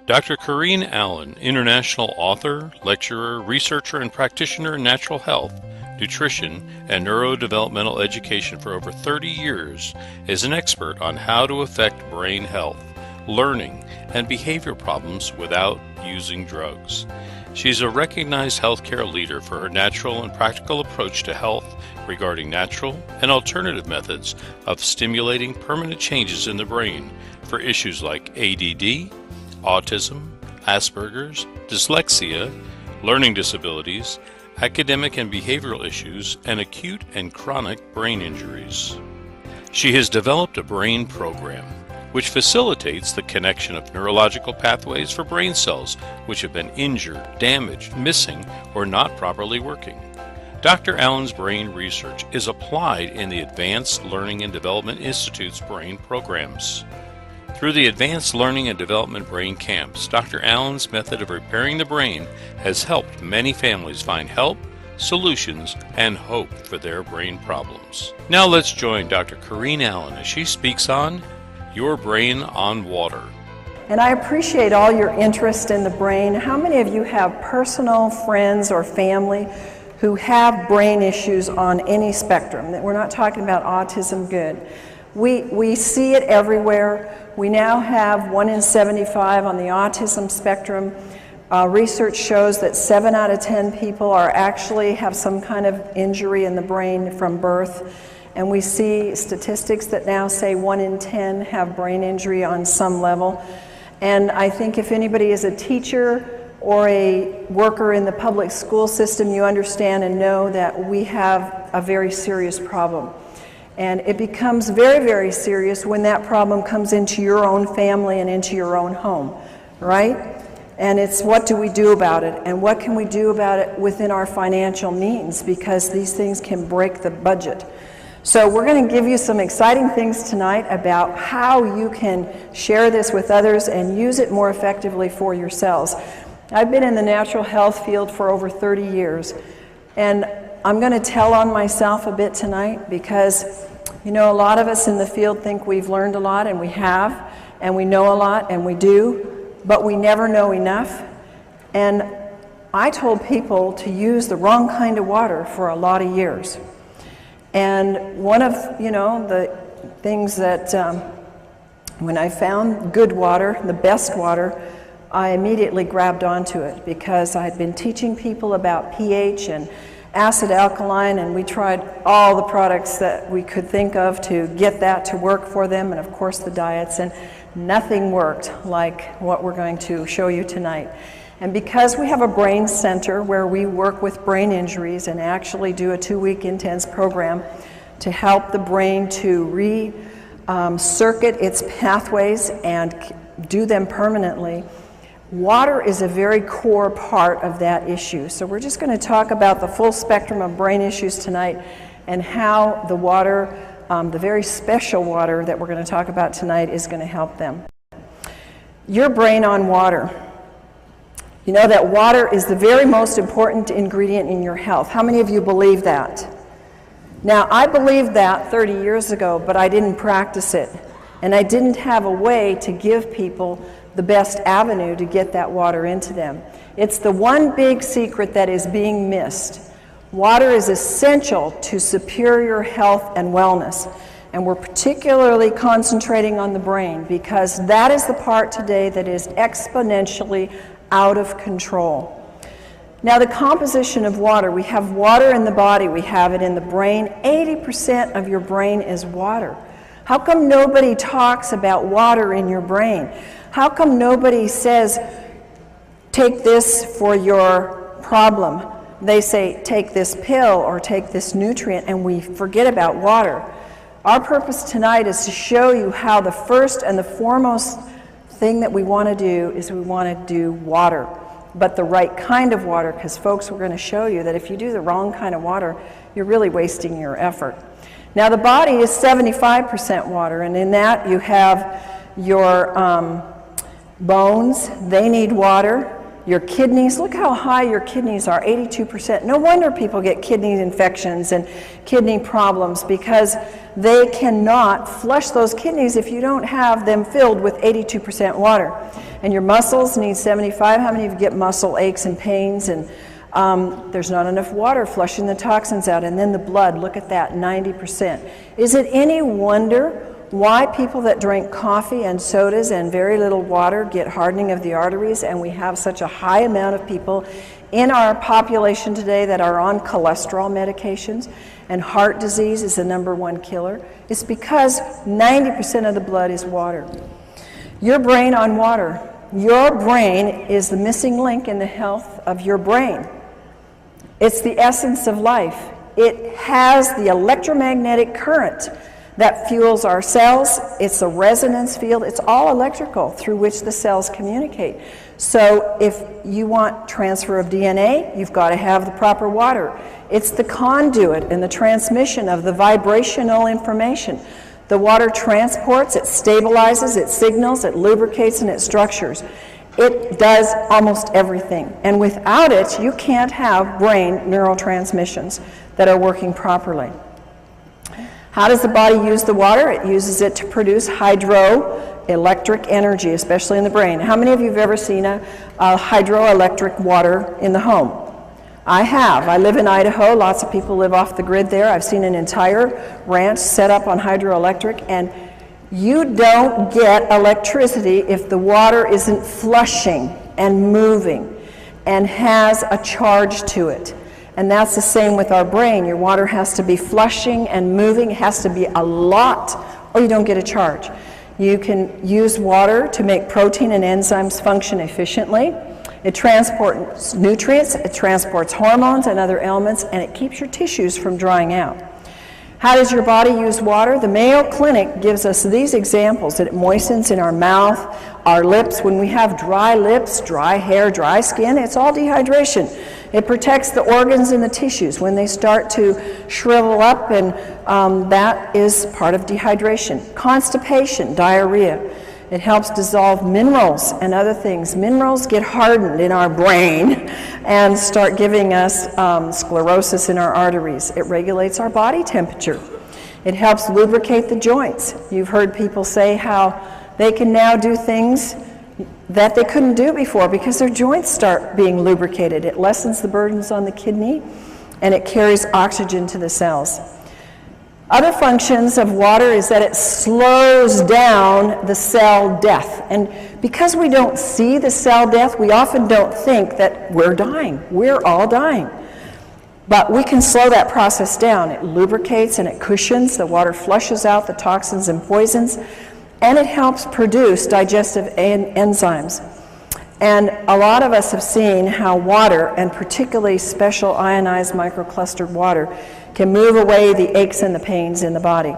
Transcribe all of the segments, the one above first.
Dr. Corinne Allen, international author, lecturer, researcher, and practitioner in natural health, nutrition, and neurodevelopmental education for over 30 years, is an expert on how to affect brain health, learning, and behavior problems without using drugs. She's a recognized healthcare leader for her natural and practical approach to health regarding natural and alternative methods of stimulating permanent changes in the brain for issues like ADD, autism, Asperger's, dyslexia, learning disabilities, academic and behavioral issues, and acute and chronic brain injuries. She has developed a brain program which facilitates the connection of neurological pathways for brain cells which have been injured, damaged, missing, or not properly working. Dr. Allen's brain research is applied in the Advanced Learning and Development Institute's brain programs. Through the Advanced Learning and Development Brain Camps, Dr. Allen's method of repairing the brain has helped many families find help, solutions, and hope for their brain problems. Now let's join Dr. Corinne Allen as she speaks on Your Brain on Water. And I appreciate all your interest in the brain. How many of you have personal friends or family who have brain issues on any spectrum? We're not talking about autism, good. We see it everywhere. We now have 1 in 75 on the autism spectrum. Research shows that 7 out of 10 people actually have some kind of injury in the brain from birth. And we see statistics that now say 1 in 10 have brain injury on some level. And I think if anybody is a teacher or a worker in the public school system, you understand and know that we have a very serious problem. And it becomes very, very serious when that problem comes into your own family and into your own home, right? And it's what do we do about it? And what can we do about it within our financial means? Because these things can break the budget. So we're going to give you some exciting things tonight about how you can share this with others and use it more effectively for yourselves. I've been in the natural health field for over 30 years, and I'm going to tell on myself a bit tonight because, you know, a lot of us in the field think we've learned a lot, and we have, and we know a lot, and we do, but we never know enough. And I told people to use the wrong kind of water for a lot of years. And one of, you know, the things that when I found good water, the best water, I immediately grabbed onto it because I'd been teaching people about pH and acid alkaline, and we tried all the products that we could think of to get that to work for them, and of course the diets, and nothing worked like what we're going to show you tonight. And because we have a brain center where we work with brain injuries and actually do a 2-week intense program to help the brain to circuit its pathways and do them permanently, water is a very core part of that issue. So we're just going to talk about the full spectrum of brain issues tonight and how the water, the very special water that we're going to talk about tonight, is going to help them. Your brain on water. You know that water is the very most important ingredient in your health. How many of you believe that? Now, I believed that 30 years ago, but I didn't practice it. And I didn't have a way to give people the best avenue to get that water into them. It's the one big secret that is being missed. Water is essential to superior health and wellness. And we're particularly concentrating on the brain because that is the part today that is exponentially out of control. Now, the composition of water, we have water in the body, we have it in the brain. 80% of your brain is water. How come nobody talks about water in your brain? How come nobody says, take this for your problem? They say, take this pill or take this nutrient, and we forget about water. Our purpose tonight is to show you how the first and the foremost thing that we want to do is we want to do water, but the right kind of water, because folks, we're going to show you that if you do the wrong kind of water, you're really wasting your effort. Now, the body is 75% water, and in that you have your bones. They need water. Your kidneys, look how high your kidneys are, 82%. No wonder people get kidney infections and kidney problems, because they cannot flush those kidneys if you don't have them filled with 82% water. And your muscles need 75. How many of you get muscle aches and pains? And there's not enough water flushing the toxins out. And then the blood, look at that, 90%. Is it any wonder why people that drink coffee and sodas and very little water get hardening of the arteries, and we have such a high amount of people in our population today that are on cholesterol medications, and heart disease is the #1 killer? It's because 90% of the blood is water. Your brain on water. Your brain is the missing link in the health of your brain. It's the essence of life. It has the electromagnetic current that fuels our cells. It's a resonance field. It's all electrical through which the cells communicate. So if you want transfer of DNA, you've got to have the proper water. It's the conduit and the transmission of the vibrational information. The water transports, it stabilizes, it signals, it lubricates, and it structures. It does almost everything. And without it, you can't have brain neurotransmissions that are working properly. How does the body use the water? It uses it to produce hydroelectric energy, especially in the brain. How many of you have ever seen a hydroelectric water in the home? I have. I live in Idaho. Lots of people live off the grid there. I've seen an entire ranch set up on hydroelectric, and you don't get electricity if the water isn't flushing and moving and has a charge to it. And that's the same with our brain. Your water has to be flushing and moving. It has to be a lot, or you don't get a charge. You can use water to make protein and enzymes function efficiently. It transports nutrients, it transports hormones and other elements, and it keeps your tissues from drying out. How does your body use water? The Mayo Clinic gives us these examples. That it moistens in our mouth, our lips. When we have dry lips, dry hair, dry skin, it's all dehydration. It protects the organs and the tissues when they start to shrivel up, and that is part of dehydration. Constipation, diarrhea. It helps dissolve minerals and other things. Minerals get hardened in our brain and start giving us sclerosis in our arteries. It regulates our body temperature. It helps lubricate the joints. You've heard people say how they can now do things that they couldn't do before because their joints start being lubricated. It lessens the burdens on the kidney, and it carries oxygen to the cells. Other functions of water is that it slows down the cell death. And because we don't see the cell death, we often don't think that we're dying. We're all dying. But we can slow that process down. It lubricates and it cushions. The water flushes out the toxins and poisons, and it helps produce digestive enzymes. And a lot of us have seen how water, and particularly special ionized microclustered water, can move away the aches and the pains in the body.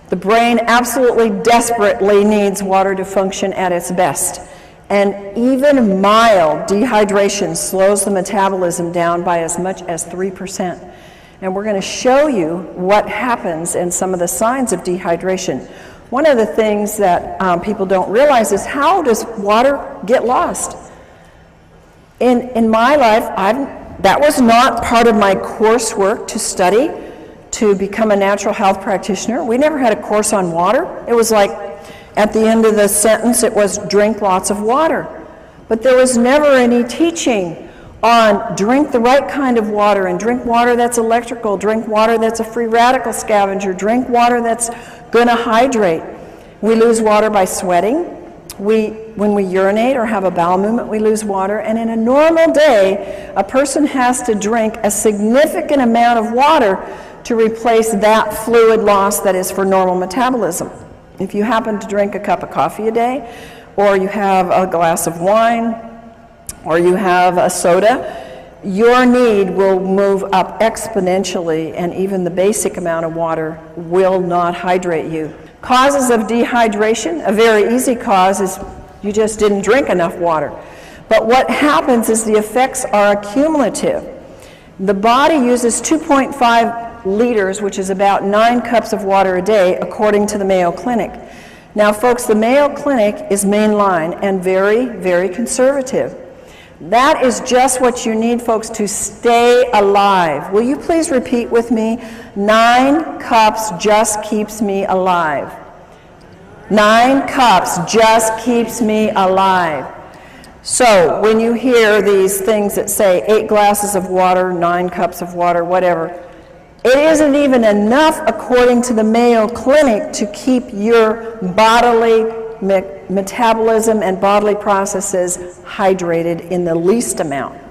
The brain absolutely desperately needs water to function at its best. And even mild dehydration slows the metabolism down by as much as 3%. And we're going to show you what happens and some of the signs of dehydration. One of the things that people don't realize is, how does water get lost? In my life, that was not part of my coursework to study to become a natural health practitioner. We never had a course on water. It was like at the end of the sentence it was drink lots of water. But there was never any teaching on drink the right kind of water, and drink water that's electrical, drink water that's a free radical scavenger, drink water that's going to hydrate. We lose water by sweating. When we urinate or have a bowel movement, we lose water. And in a normal day, a person has to drink a significant amount of water to replace that fluid loss that is for normal metabolism. If you happen to drink a cup of coffee a day, or you have a glass of wine, or you have a soda, your need will move up exponentially, and even the basic amount of water will not hydrate you. Causes of dehydration, a very easy cause is you just didn't drink enough water. But what happens is the effects are accumulative. The body uses 2.5 liters, which is about 9 cups of water a day, according to the Mayo Clinic. Now, folks, the Mayo Clinic is mainline and very, very conservative. That is just what you need, folks, to stay alive. Will you please repeat with me? 9 cups just keeps me alive. 9 cups just keeps me alive. So when you hear these things that say 8 glasses of water, 9 cups of water, whatever, it isn't even enough, according to the Mayo Clinic, to keep your bodily metabolism and bodily processes hydrated in the least amount.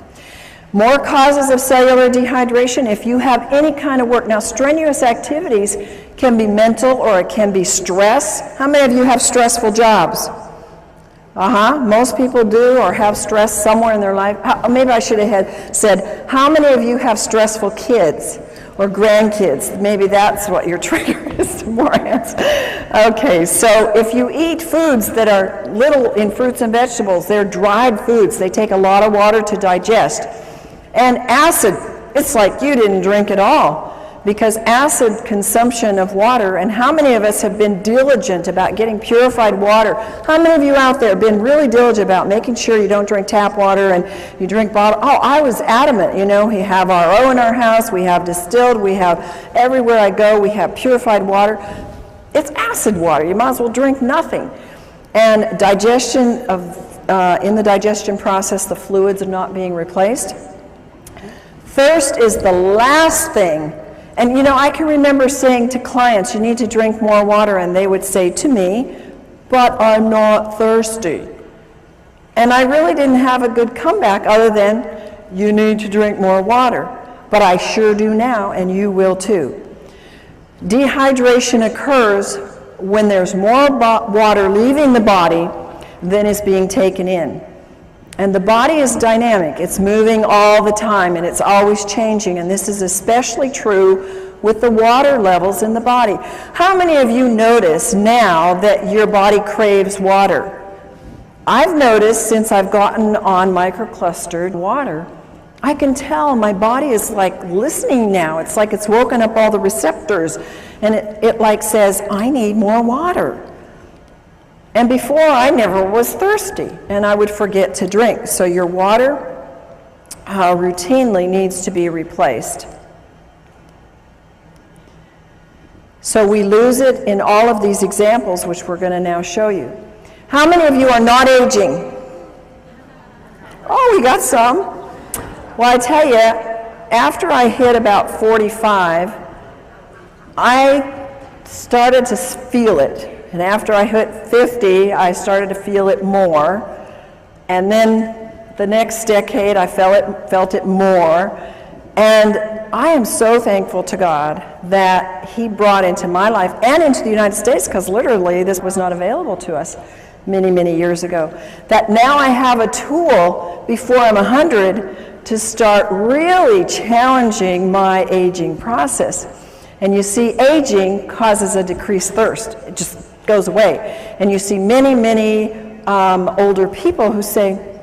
More causes of cellular dehydration. If you have any kind of work, now strenuous activities can be mental or it can be stress. How many of you have stressful jobs? Most people do or have stress somewhere in their life. Maybe I should have said, how many of you have stressful kids or grandkids? Maybe that's what your trigger is to more hands. Okay, so if you eat foods that are little in fruits and vegetables, they're dried foods. They take a lot of water to digest. And acid, it's like you didn't drink at all, because acid consumption of water, and how many of us have been diligent about getting purified water? How many of you out there have been really diligent about making sure you don't drink tap water and you drink bottled? Oh, I was adamant, you know, we have RO in our house, we have distilled, we have everywhere I go, we have purified water. It's acid water, you might as well drink nothing. And digestion in the digestion process, the fluids are not being replaced. Thirst is the last thing. And you know, I can remember saying to clients, you need to drink more water, and they would say to me, but I'm not thirsty. And I really didn't have a good comeback other than, you need to drink more water. But I sure do now, and you will too. Dehydration occurs when there's more water leaving the body than is being taken in. And the body is dynamic. It's moving all the time, and it's always changing, and this is especially true with the water levels in the body. How many of you notice now that your body craves water? I've noticed since I've gotten on microclustered water, I can tell my body is like listening now. It's like it's woken up all the receptors, and it like says, I need more water. And before, I never was thirsty, and I would forget to drink. So your water routinely needs to be replaced. So we lose it in all of these examples, which we're going to now show you. How many of you are not aging? Oh, we got some. Well, I tell you, after I hit about 45, I started to feel it. And after I hit 50, I started to feel it more. And then the next decade, I felt it more. And I am so thankful to God that He brought into my life and into the United States, because literally this was not available to us many, many years ago, that now I have a tool before I'm 100 to start really challenging my aging process. And you see, aging causes a decreased thirst. It just goes away. And you see many, many older people who say,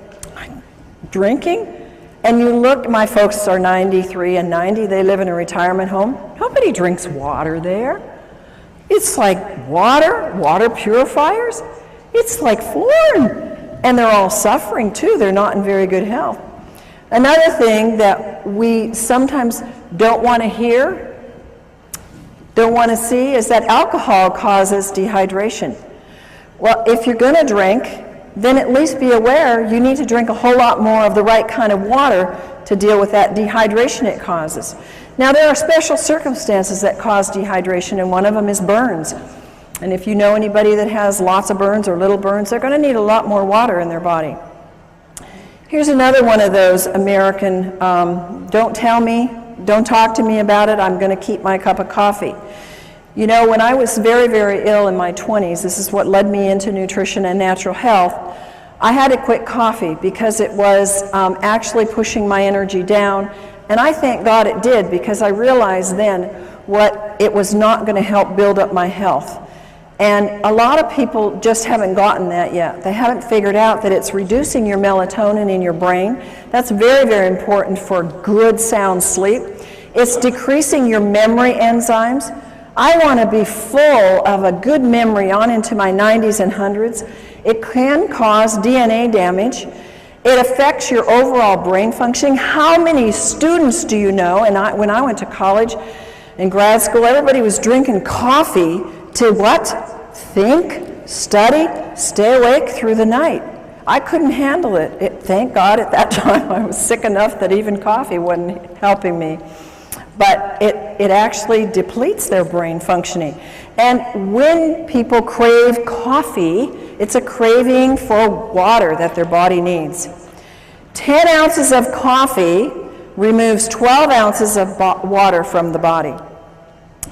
drinking? And you look, my folks are 93 and 90, they live in a retirement home. Nobody drinks water there. It's like water purifiers. It's like foreign. And they're all suffering too. They're not in very good health. Another thing that we sometimes don't want to hear, don't want to see, is that alcohol causes dehydration. Well, if you're going to drink, then at least be aware you need to drink a whole lot more of the right kind of water to deal with that dehydration it causes. Now, there are special circumstances that cause dehydration, and one of them is burns. And if you know anybody that has lots of burns or little burns, they're going to need a lot more water in their body. Here's another one of those American, don't tell me, don't talk to me about it, I'm going to keep my cup of coffee. You know, when I was very, very ill in my 20s, this is what led me into nutrition and natural health, I had to quit coffee because it was actually pushing my energy down. And I thank God it did, because I realized then what it was not going to help build up my health. And a lot of people just haven't gotten that yet. They haven't figured out that it's reducing your melatonin in your brain. That's very, very important for good, sound sleep. It's decreasing your memory enzymes. I want to be full of a good memory on into my 90s and 100s. It can cause DNA damage. It affects your overall brain functioning. How many students do you know? And when I went to college and grad school, everybody was drinking coffee to what? Think, study, stay awake through the night. I couldn't handle it. Thank God at that time I was sick enough that even coffee wasn't helping me. But it actually depletes their brain functioning. And when people crave coffee, it's a craving for water that their body needs. 10 ounces of coffee removes 12 ounces of water from the body.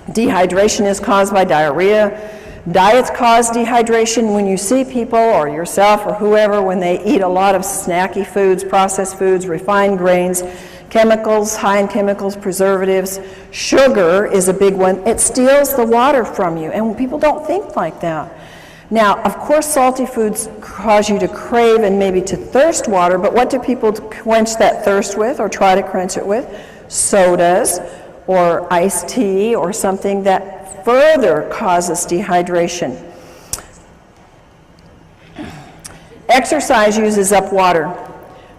Dehydration is caused by diarrhea. Diets cause dehydration. When you see people or yourself or whoever, when they eat a lot of snacky foods, processed foods, refined grains, chemicals, high in chemicals, preservatives, sugar is a big one. It steals the water from you, and people don't think like that. Now, of course, salty foods cause you to crave and maybe to thirst water, but what do people quench that thirst with or try to quench it with? Sodas or iced tea or something that further causes dehydration. Exercise uses up water.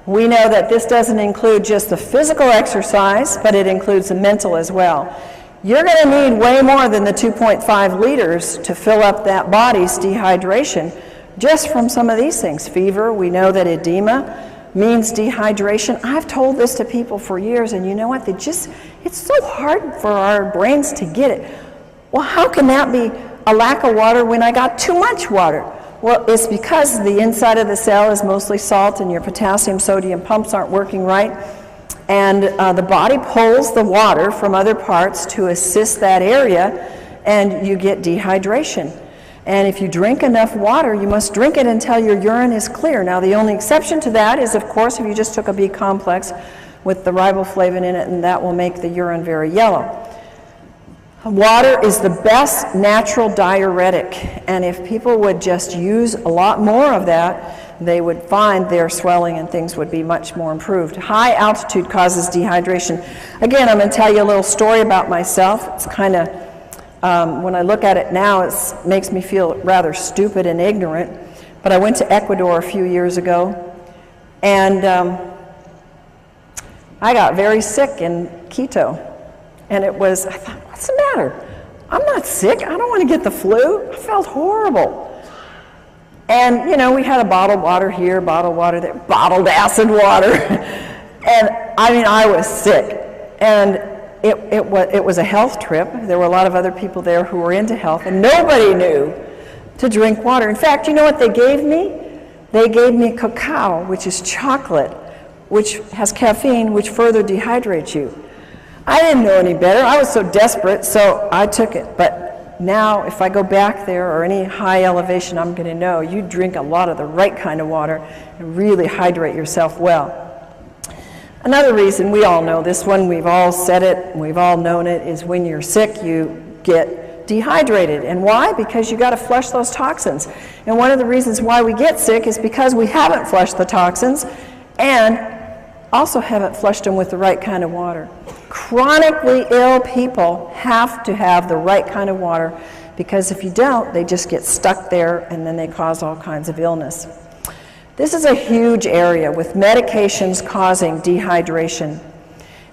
We know that this doesn't include just the physical exercise, but it includes the mental as well. You're going to need way more than the 2.5 liters to fill up that body's dehydration just from some of these things. Fever, we know that edema means dehydration. I've told this to people for years, and you know what? It's so hard for our brains to get it. Well, how can that be a lack of water when I got too much water? Well, it's because the inside of the cell is mostly salt and your potassium sodium pumps aren't working right. And the body pulls the water from other parts to assist that area, and you get dehydration. And if you drink enough water, you must drink it until your urine is clear. Now, the only exception to that is, of course, if you just took a B complex with the riboflavin in it, and that will make the urine very yellow. Water is the best natural diuretic, and if people would just use a lot more of that, they would find their swelling and things would be much more improved. High altitude causes dehydration. Again, I'm going to tell you a little story about myself. It's kind of, when I look at it now, it makes me feel rather stupid and ignorant. But I went to Ecuador a few years ago, and I got very sick in Quito. And I thought, what's the matter? I'm not sick. I don't want to get the flu. I felt horrible. And, you know, we had a bottled water here, bottled water there, bottled acid water. And, I mean, I was sick. And it was a health trip. There were a lot of other people there who were into health, and nobody knew to drink water. In fact, you know what they gave me? They gave me cacao, which is chocolate, which has caffeine, which further dehydrates you. I didn't know any better. I was so desperate, so I took it. But now, if I go back there or any high elevation, I'm going to know you drink a lot of the right kind of water and really hydrate yourself well. Another reason, we all know this one, we've all said it, we've all known it, is when you're sick, you get dehydrated. And why? Because you got to flush those toxins. And one of the reasons why we get sick is because we haven't flushed the toxins and also haven't flushed them with the right kind of water. Chronically ill people have to have the right kind of water, because if you don't, they just get stuck there and then they cause all kinds of illness. This is a huge area with medications causing dehydration.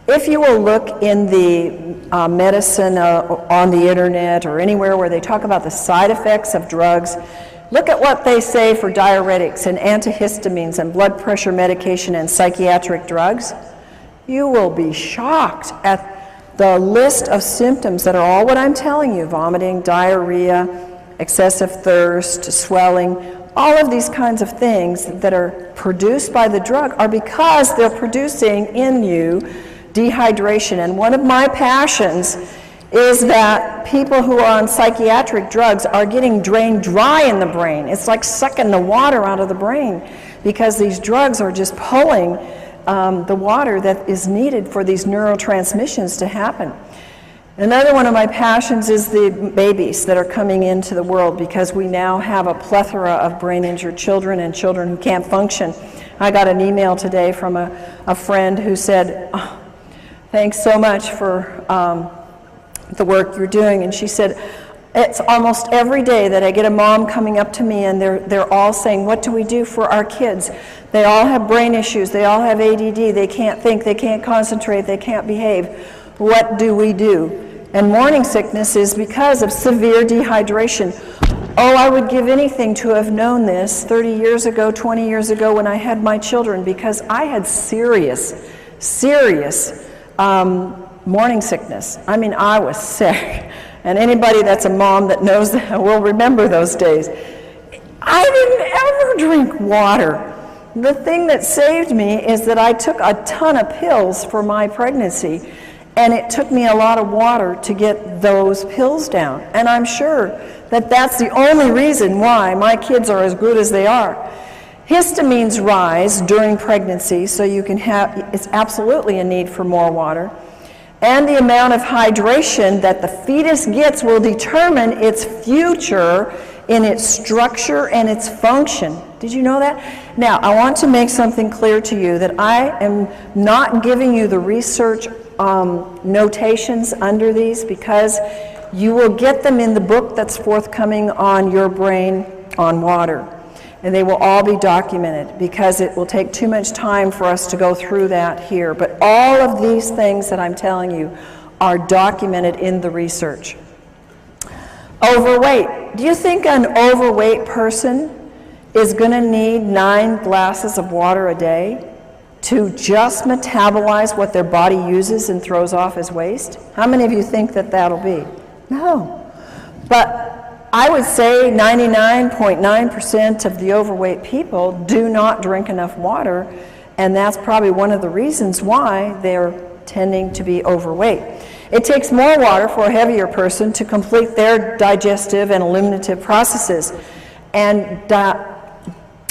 If you will look in the medicine on the internet or anywhere where they talk about the side effects of drugs, look at what they say for diuretics and antihistamines and blood pressure medication and psychiatric drugs. You will be shocked at the list of symptoms that are all what I'm telling you: vomiting, diarrhea, excessive thirst, swelling. All of these kinds of things that are produced by the drug are because they're producing in you dehydration. And one of my passions is that people who are on psychiatric drugs are getting drained dry in the brain. It's like sucking the water out of the brain, because these drugs are just pulling the water that is needed for these neurotransmissions to happen. Another one of my passions is the babies that are coming into the world, because we now have a plethora of brain-injured children and children who can't function. I got an email today from a friend who said, oh, thanks so much for the work you're doing. And she said, It's almost every day that I get a mom coming up to me and they're all saying, what do we do for our kids? They all have brain issues, they all have ADD, they can't think, they can't concentrate, they can't behave. What do we do? And morning sickness is because of severe dehydration. Oh, I would give anything to have known this 30 years ago, 20 years ago when I had my children, because I had serious morning sickness. I mean, I was sick. And anybody that's a mom that knows that will remember those days. I didn't ever drink water. The thing that saved me is that I took a ton of pills for my pregnancy, and it took me a lot of water to get those pills down. And I'm sure that that's the only reason why my kids are as good as they are. Histamines rise during pregnancy, so you can have, it's absolutely a need for more water. And the amount of hydration that the fetus gets will determine its future in its structure and its function. Did you know that? Now, I want to make something clear to you that I am not giving you the research notations under these, because you will get them in the book that's forthcoming on Your Brain on Water. And they will all be documented, because it will take too much time for us to go through that here. But all of these things that I'm telling you are documented in the research. Overweight. Do you think an overweight person is going to need 9 glasses of water a day to just metabolize what their body uses and throws off as waste? How many of you think that that'll be? No. But I would say 99.9% of the overweight people do not drink enough water, and that's probably one of the reasons why they're tending to be overweight. It takes more water for a heavier person to complete their digestive and eliminative processes, and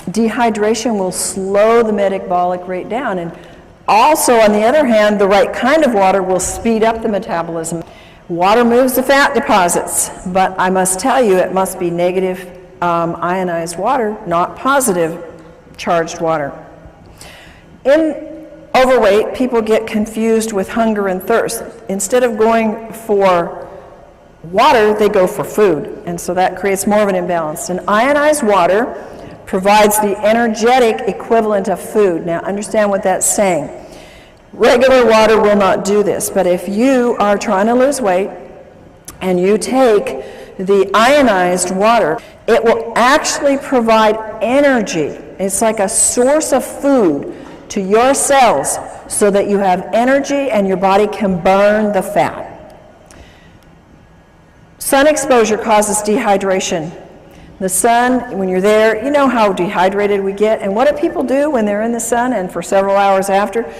dehydration will slow the metabolic rate down. And also, on the other hand, the right kind of water will speed up the metabolism. Water moves the fat deposits, but I must tell you it must be negative ionized water, not positive charged water. In overweight, people get confused with hunger and thirst. Instead of going for water, they go for food, and so that creates more of an imbalance. And ionized water provides the energetic equivalent of food. Now, understand what that's saying. Regular water will not do this, but if you are trying to lose weight and you take the ionized water, it will actually provide energy. It's like a source of food to your cells so that you have energy and your body can burn the fat. Sun exposure causes dehydration. The sun, when you're there, you know how dehydrated we get. And what do people do when they're in the sun and for several hours after?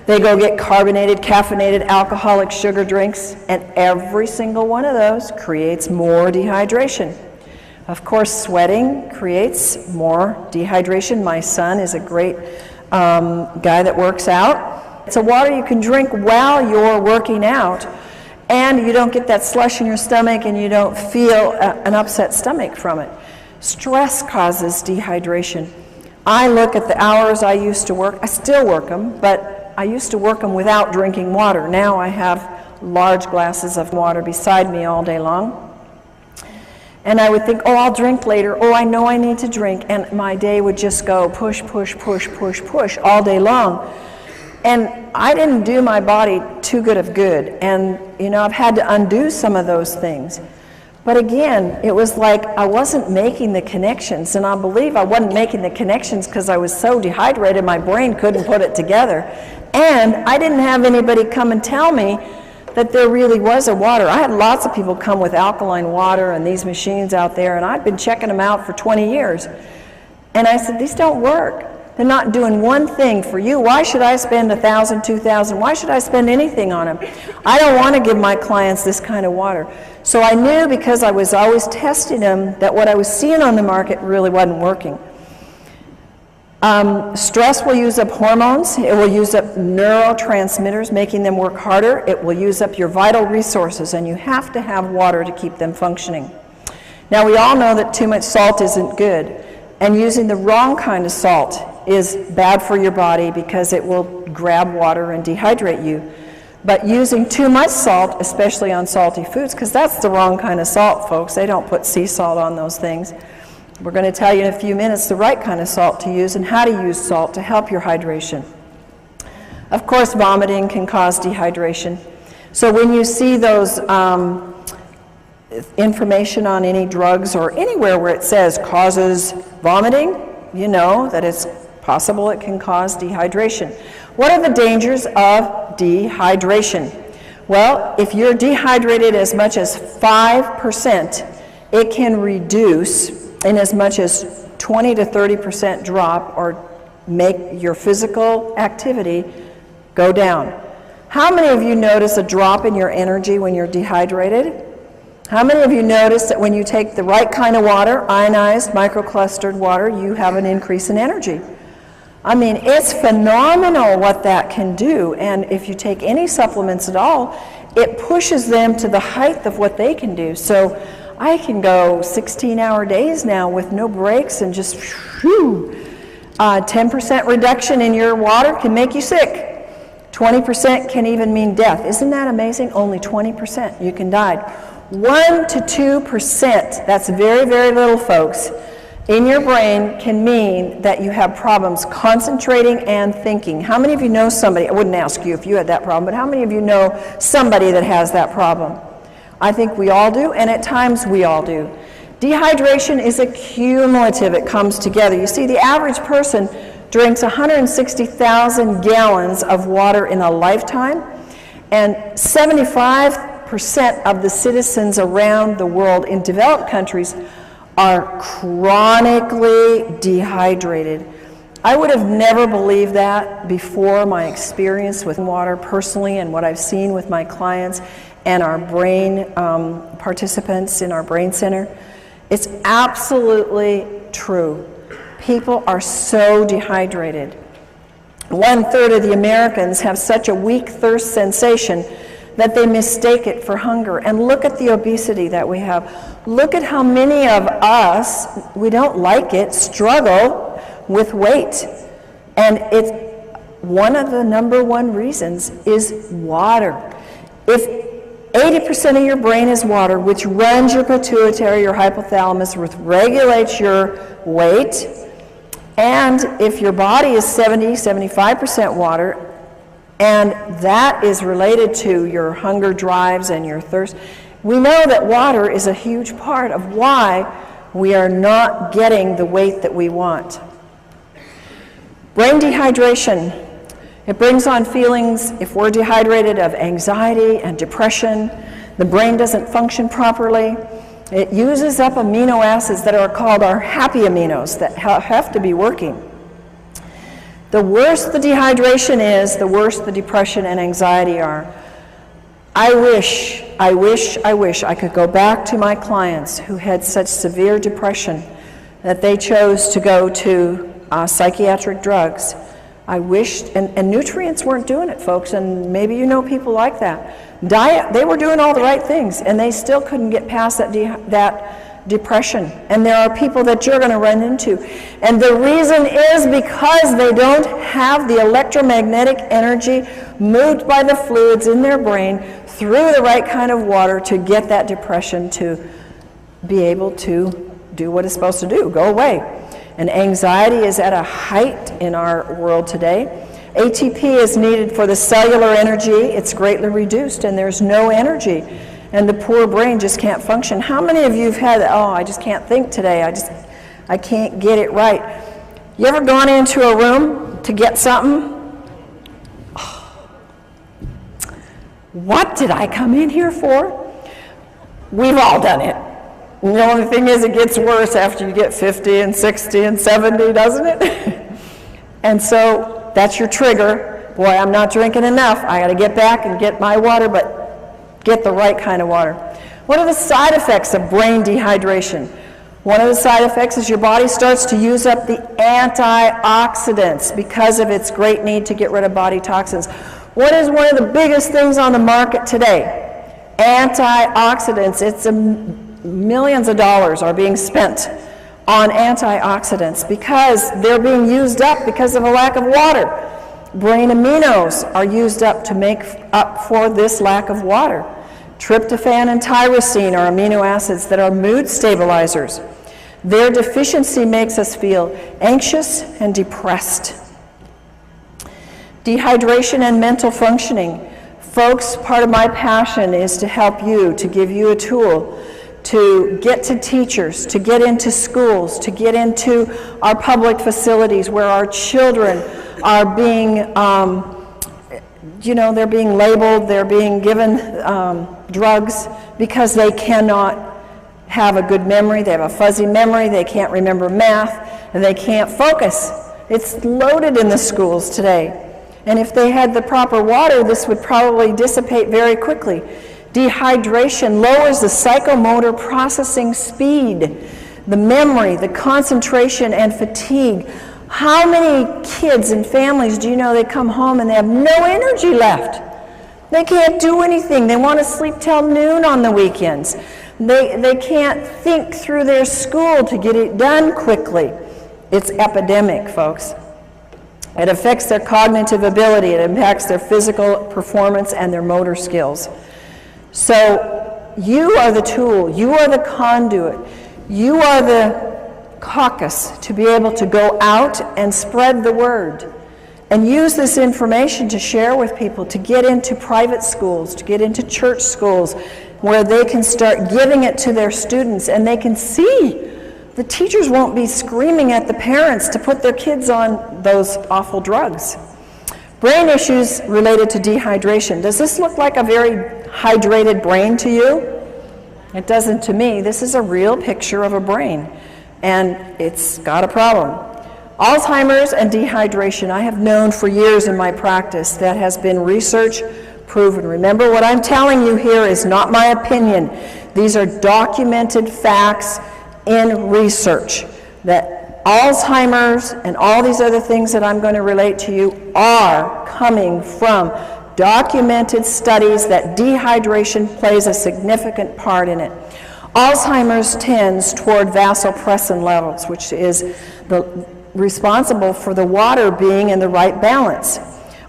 They go get carbonated, caffeinated, alcoholic sugar drinks, and every single one of those creates more dehydration. Of course, sweating creates more dehydration. My son is a great guy that works out. It's a water you can drink while you're working out, and you don't get that slush in your stomach, and you don't feel an upset stomach from it. Stress causes dehydration. I look at the hours I used to work. I still work them, but I used to work them without drinking water. Now I have large glasses of water beside me all day long. And I would think, oh, I'll drink later. Oh, I know I need to drink. And my day would just go push, push, push, push, push all day long. And I didn't do my body too good of good. And, you know, I've had to undo some of those things. But again, it was like I wasn't making the connections, and I believe I wasn't making the connections because I was so dehydrated my brain couldn't put it together. And I didn't have anybody come and tell me that there really was a water. I had lots of people come with alkaline water and these machines out there, and I'd been checking them out for 20 years. And I said, these don't work. They're not doing one thing for you. Why should I spend $1,000, $2,000? Why should I spend anything on them? I don't want to give my clients this kind of water. So I knew, because I was always testing them, that what I was seeing on the market really wasn't working. Stress will use up hormones. It will use up neurotransmitters, making them work harder. It will use up your vital resources, and you have to have water to keep them functioning. Now, we all know that too much salt isn't good, and using the wrong kind of salt is bad for your body because it will grab water and dehydrate you. But using too much salt, especially on salty foods, because that's the wrong kind of salt, folks. They don't put sea salt on those things. We're going to tell you in a few minutes the right kind of salt to use and how to use salt to help your hydration. Of course, vomiting can cause dehydration. So when you see those information on any drugs or anywhere where it says causes vomiting, you know that it's possible it can cause dehydration. What are the dangers of dehydration? Well, if you're dehydrated as much as 5%, it can reduce in as much as 20 to 30% drop or make your physical activity go down. How many of you notice a drop in your energy when you're dehydrated? How many of you notice that when you take the right kind of water, ionized, microclustered water, you have an increase in energy? I mean, it's phenomenal what that can do, and if you take any supplements at all, it pushes them to the height of what they can do. So I can go 16-hour days now with no breaks and just 10% reduction in your water can make you sick. 20% can even mean death. Isn't that amazing? Only 20% you can die. 1 to 2%, that's very, very little, folks, in your brain can mean that you have problems concentrating and thinking. How many of you know somebody, I wouldn't ask you if you had that problem, but how many of you know somebody that has that problem? I think we all do, and at times we all do. Dehydration is a cumulative, it comes together. You see, the average person drinks 160,000 gallons of water in a lifetime, and 75% of the citizens around the world in developed countries are chronically dehydrated. I would have never believed that before my experience with water personally and what I've seen with my clients and our brain participants in our brain center. It's absolutely true. People are so dehydrated. 1/3 of the Americans have such a weak thirst sensation that they mistake it for hunger. And look at the obesity that we have. Look at how many of us, we don't like it, struggle with weight. And it's one of the number one reasons is water. If 80% of your brain is water, which runs your pituitary, your hypothalamus, which regulates your weight, and if your body is 75% water, and that is related to your hunger drives and your thirst, we know that water is a huge part of why we are not getting the weight that we want. Brain dehydration, it brings on feelings, if we're dehydrated, of anxiety and depression. The brain doesn't function properly. It uses up amino acids that are called our happy aminos that have to be working. The worse the dehydration is, the worse the depression and anxiety are. I wish I could go back to my clients who had such severe depression that they chose to go to psychiatric drugs. I wished, and nutrients weren't doing it, folks, and maybe you know people like that. Diet, they were doing all the right things, and they still couldn't get past that depression. And there are people that you're going to run into. And the reason is because they don't have the electromagnetic energy moved by the fluids in their brain through the right kind of water to get that depression to be able to do what it's supposed to do, go away. And anxiety is at a height in our world today. ATP is needed for the cellular energy. It's greatly reduced, and there's no energy. And the poor brain just can't function. How many of you have had, I just can't think today. I can't get it right. You ever gone into a room to get something? What did I come in here for? We've all done it. And the only thing is it gets worse after you get 50 and 60 and 70, doesn't it? And so that's your trigger. Boy, I'm not drinking enough. I got to get back and get my water, but get the right kind of water. What are the side effects of brain dehydration? One of the side effects is your body starts to use up the antioxidants because of its great need to get rid of body toxins. What is one of the biggest things on the market today? Antioxidants. It's millions of dollars are being spent on antioxidants because they're being used up because of a lack of water. Brain aminos are used up to make up for this lack of water. Tryptophan and tyrosine are amino acids that are mood stabilizers. Their deficiency makes us feel anxious and depressed. Dehydration and mental functioning. Folks, part of my passion is to help you, to give you a tool to get to teachers, to get into schools, to get into our public facilities where our children are being, they're being labeled, they're being given drugs because they cannot have a good memory, they have a fuzzy memory, they can't remember math, and they can't focus. It's loaded in the schools today. And if they had the proper water, this would probably dissipate very quickly. Dehydration lowers the psychomotor processing speed, the memory, the concentration, and fatigue. How many kids and families do you know they come home and they have no energy left? They can't do anything. They want to sleep till noon on the weekends. They can't think through their school to get it done quickly. It's epidemic, folks. It affects their cognitive ability. It impacts their physical performance and their motor skills. So you are the tool. You are the conduit. You are the caucus to be able to go out and spread the word and use this information to share with people, to get into private schools, to get into church schools where they can start giving it to their students and they can see. The teachers won't be screaming at the parents to put their kids on those awful drugs. Brain issues related to dehydration. Does this look like a very hydrated brain to you? It doesn't to me. This is a real picture of a brain, and it's got a problem. Alzheimer's and dehydration, I have known for years in my practice. That has been research proven. Remember, what I'm telling you here is not my opinion. These are documented facts in research, that Alzheimer's and all these other things that I'm going to relate to you are coming from documented studies that dehydration plays a significant part in it. Alzheimer's tends toward vasopressin levels, which is responsible for the water being in the right balance.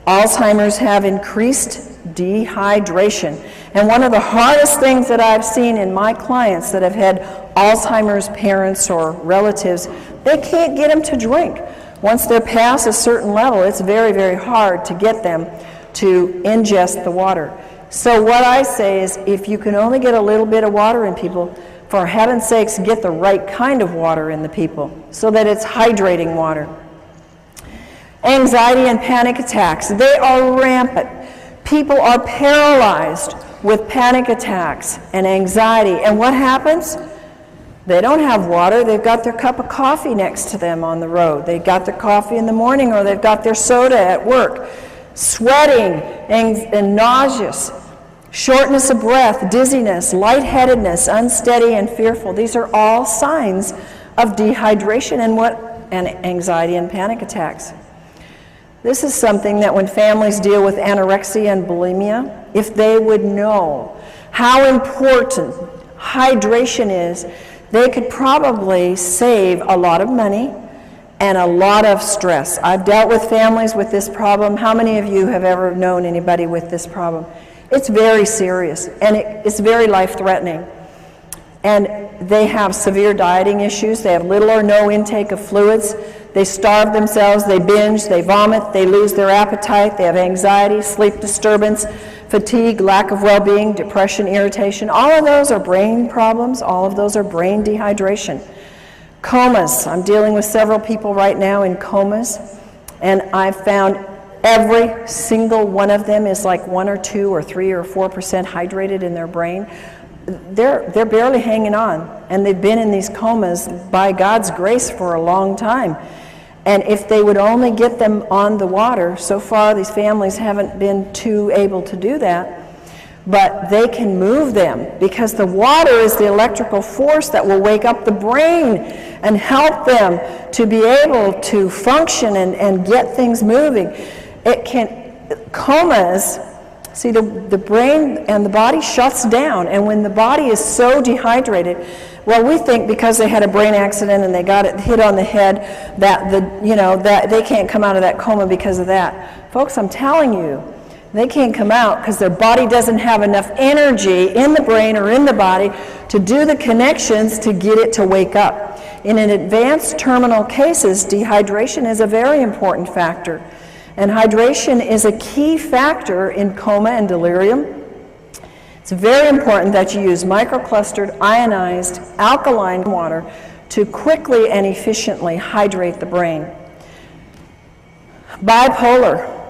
Alzheimer's have increased dehydration. And one of the hardest things that I've seen in my clients that have had Alzheimer's parents or relatives, they can't get them to drink. Once they're past a certain level, it's very, very hard to get them to ingest the water. So what I say is, if you can only get a little bit of water in people, for heaven's sakes, get the right kind of water in the people so that it's hydrating water. Anxiety and panic attacks, they are rampant. People are paralyzed with panic attacks and anxiety. And what happens? They don't have water. They've got their cup of coffee next to them on the road. They've got their coffee in the morning, or they've got their soda at work. Sweating and nauseous, shortness of breath, dizziness, lightheadedness, unsteady and fearful. These are all signs of dehydration and anxiety and panic attacks. This is something that when families deal with anorexia and bulimia, if they would know how important hydration is, they could probably save a lot of money and a lot of stress. I've dealt with families with this problem. How many of you have ever known anybody with this problem? It's very serious, and it's very life-threatening. And they have severe dieting issues. They have little or no intake of fluids. They starve themselves, they binge, they vomit, they lose their appetite, they have anxiety, sleep disturbance, fatigue, lack of well-being, depression, irritation. All of those are brain problems. All of those are brain dehydration. Comas. I'm dealing with several people right now in comas, and I've found every single one of them is like 1 or 2 or 3 or 4% hydrated in their brain. They're barely hanging on, and they've been in these comas by God's grace for a long time. And if they would only get them on the water, so far these families haven't been too able to do that, but they can move them because the water is the electrical force that will wake up the brain and help them to be able to function and get things moving. Comas, see, the brain and the body shuts down, and when the body is so dehydrated, well, we think because they had a brain accident and they got it hit on the head that that they can't come out of that coma because of that. Folks, I'm telling you, they can't come out because their body doesn't have enough energy in the brain or in the body to do the connections to get it to wake up. In an advanced terminal cases, dehydration is a very important factor. And hydration is a key factor in coma and delirium. It's very important that you use microclustered, ionized, alkaline water to quickly and efficiently hydrate the brain. Bipolar.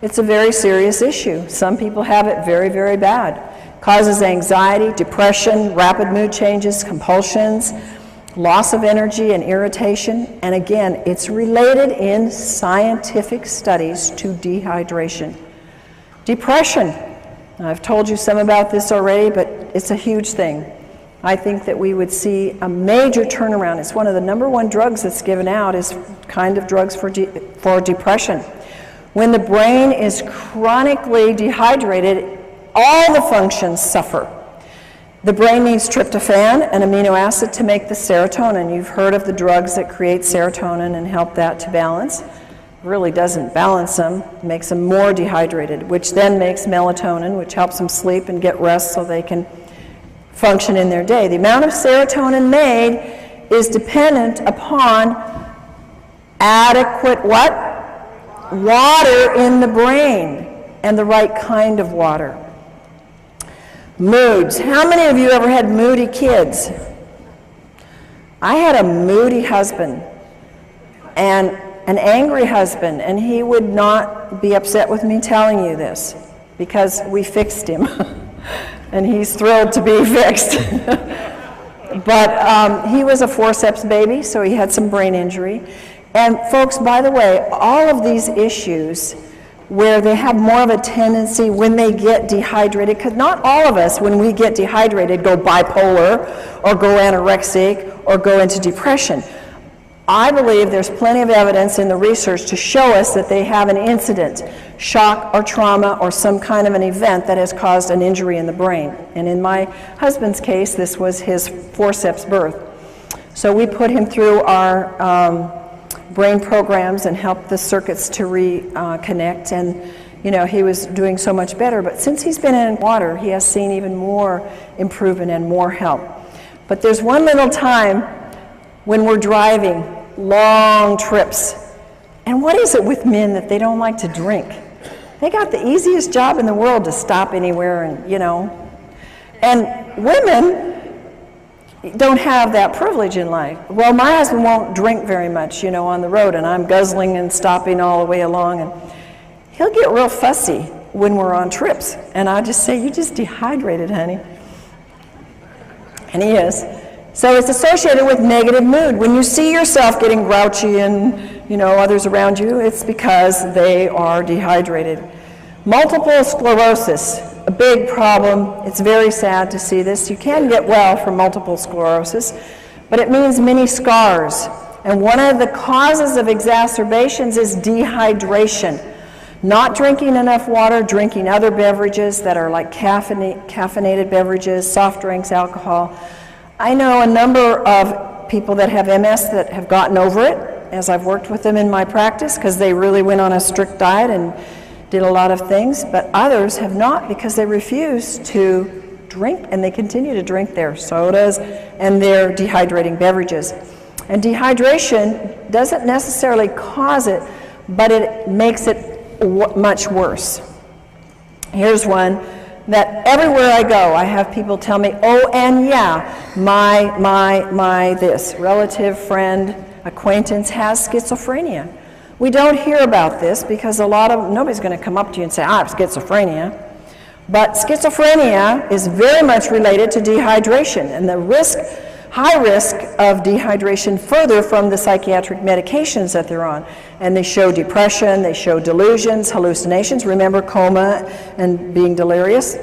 It's a very serious issue. Some people have it very, very bad. Causes anxiety, depression, rapid mood changes, compulsions, loss of energy and irritation. And again, it's related in scientific studies to dehydration. Depression. I've told you some about this already, but it's a huge thing. I think that we would see a major turnaround. It's one of the #1 drugs that's given out is kind of drugs for depression. When the brain is chronically dehydrated, all the functions suffer. The brain needs tryptophan, an amino acid, to make the serotonin. You've heard of the drugs that create serotonin and help that to balance. Really doesn't balance them, makes them more dehydrated, which then makes melatonin, which helps them sleep and get rest so they can function in their day. The amount of serotonin made is dependent upon adequate what? Water in the brain, and the right kind of water. Moods. How many of you ever had moody kids? I had a moody husband and an angry husband, and he would not be upset with me telling you this because we fixed him and he's thrilled to be fixed. But he was a forceps baby, so he had some brain injury. And folks, by the way, all of these issues where they have more of a tendency when they get dehydrated, because not all of us, when we get dehydrated, go bipolar or go anorexic or go into depression. I believe there's plenty of evidence in the research to show us that they have an incident, shock or trauma or some kind of an event that has caused an injury in the brain. And in my husband's case, this was his forceps birth. So we put him through our brain programs and helped the circuits to reconnect, and he was doing so much better. But since he's been in water, he has seen even more improvement and more help. But there's one little time when we're driving long trips, and what is it with men that they don't like to drink? They got the easiest job in the world to stop anywhere, and women don't have that privilege in life. Well, my husband won't drink very much, on the road, and I'm guzzling and stopping all the way along, and he'll get real fussy when we're on trips, and I just say, "You just dehydrated, honey." And he is. So it's associated with negative mood. When you see yourself getting grouchy and, others around you, it's because they are dehydrated. Multiple sclerosis. A big problem. It's very sad to see this. You can get well from multiple sclerosis, but it means many scars. And one of the causes of exacerbations is dehydration. Not drinking enough water, drinking other beverages that are like caffeinated beverages, soft drinks, alcohol. I know a number of people that have MS that have gotten over it, as I've worked with them in my practice, because they really went on a strict diet and did a lot of things, but others have not because they refuse to drink, and they continue to drink their sodas and their dehydrating beverages. And dehydration doesn't necessarily cause it, but it makes it much worse. Here's one that everywhere I go, I have people tell me, "Oh, and yeah, my this relative, friend, acquaintance has schizophrenia." We don't hear about this because nobody's going to come up to you and say, "I have schizophrenia." But schizophrenia is very much related to dehydration, and the high risk of dehydration further from the psychiatric medications that they're on. And they show depression, they show delusions, hallucinations. Remember coma and being delirious,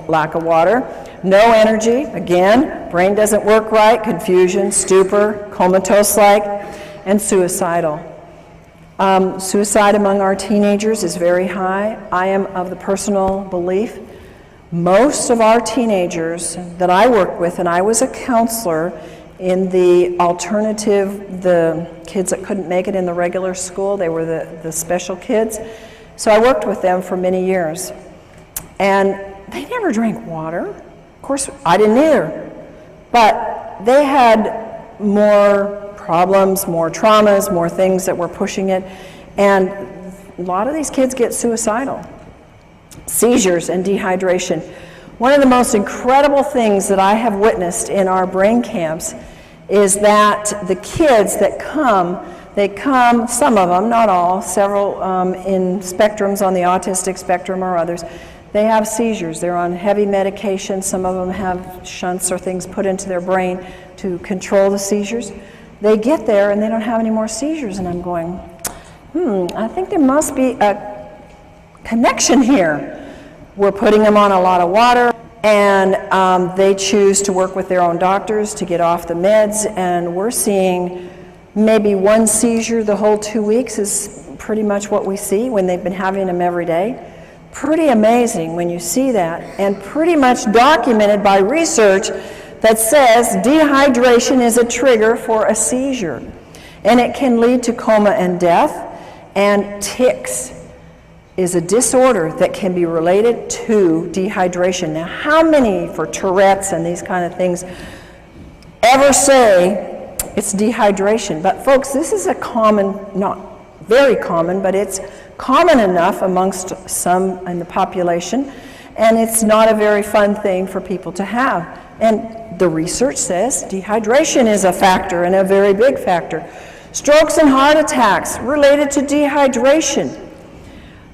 lack of water. No energy, again, brain doesn't work right, confusion, stupor, comatose-like, and suicidal. Suicide among our teenagers is very high. I am of the personal belief Most of our teenagers that I worked with, and I was a counselor in the alternative, the kids that couldn't make it in the regular school, they were the special kids. So I worked with them for many years. And they never drank water. Of course, I didn't either. But they had more problems, more traumas, more things that were pushing it. And a lot of these kids get suicidal. Seizures and dehydration. One of the most incredible things that I have witnessed in our brain camps is that the kids that come, they come, some of them, not all, several in spectrums on the autistic spectrum or others, they have seizures. They're on heavy medication. Some of them have shunts or things put into their brain to control the seizures. They get there and they don't have any more seizures, and I'm going, I think there must be a connection here. We're putting them on a lot of water, and they choose to work with their own doctors to get off the meds, and we're seeing maybe one seizure the whole 2 weeks is pretty much what we see when they've been having them every day. Pretty amazing when you see that, and pretty much documented by research that says dehydration is a trigger for a seizure, and it can lead to coma and death. And tics is a disorder that can be related to dehydration. Now, how many for Tourette's and these kind of things ever say it's dehydration? But folks, this is a common, not very common, but it's common enough amongst some in the population, and it's not a very fun thing for people to have. And the research says dehydration is a factor, and a very big factor. Strokes and heart attacks related to dehydration.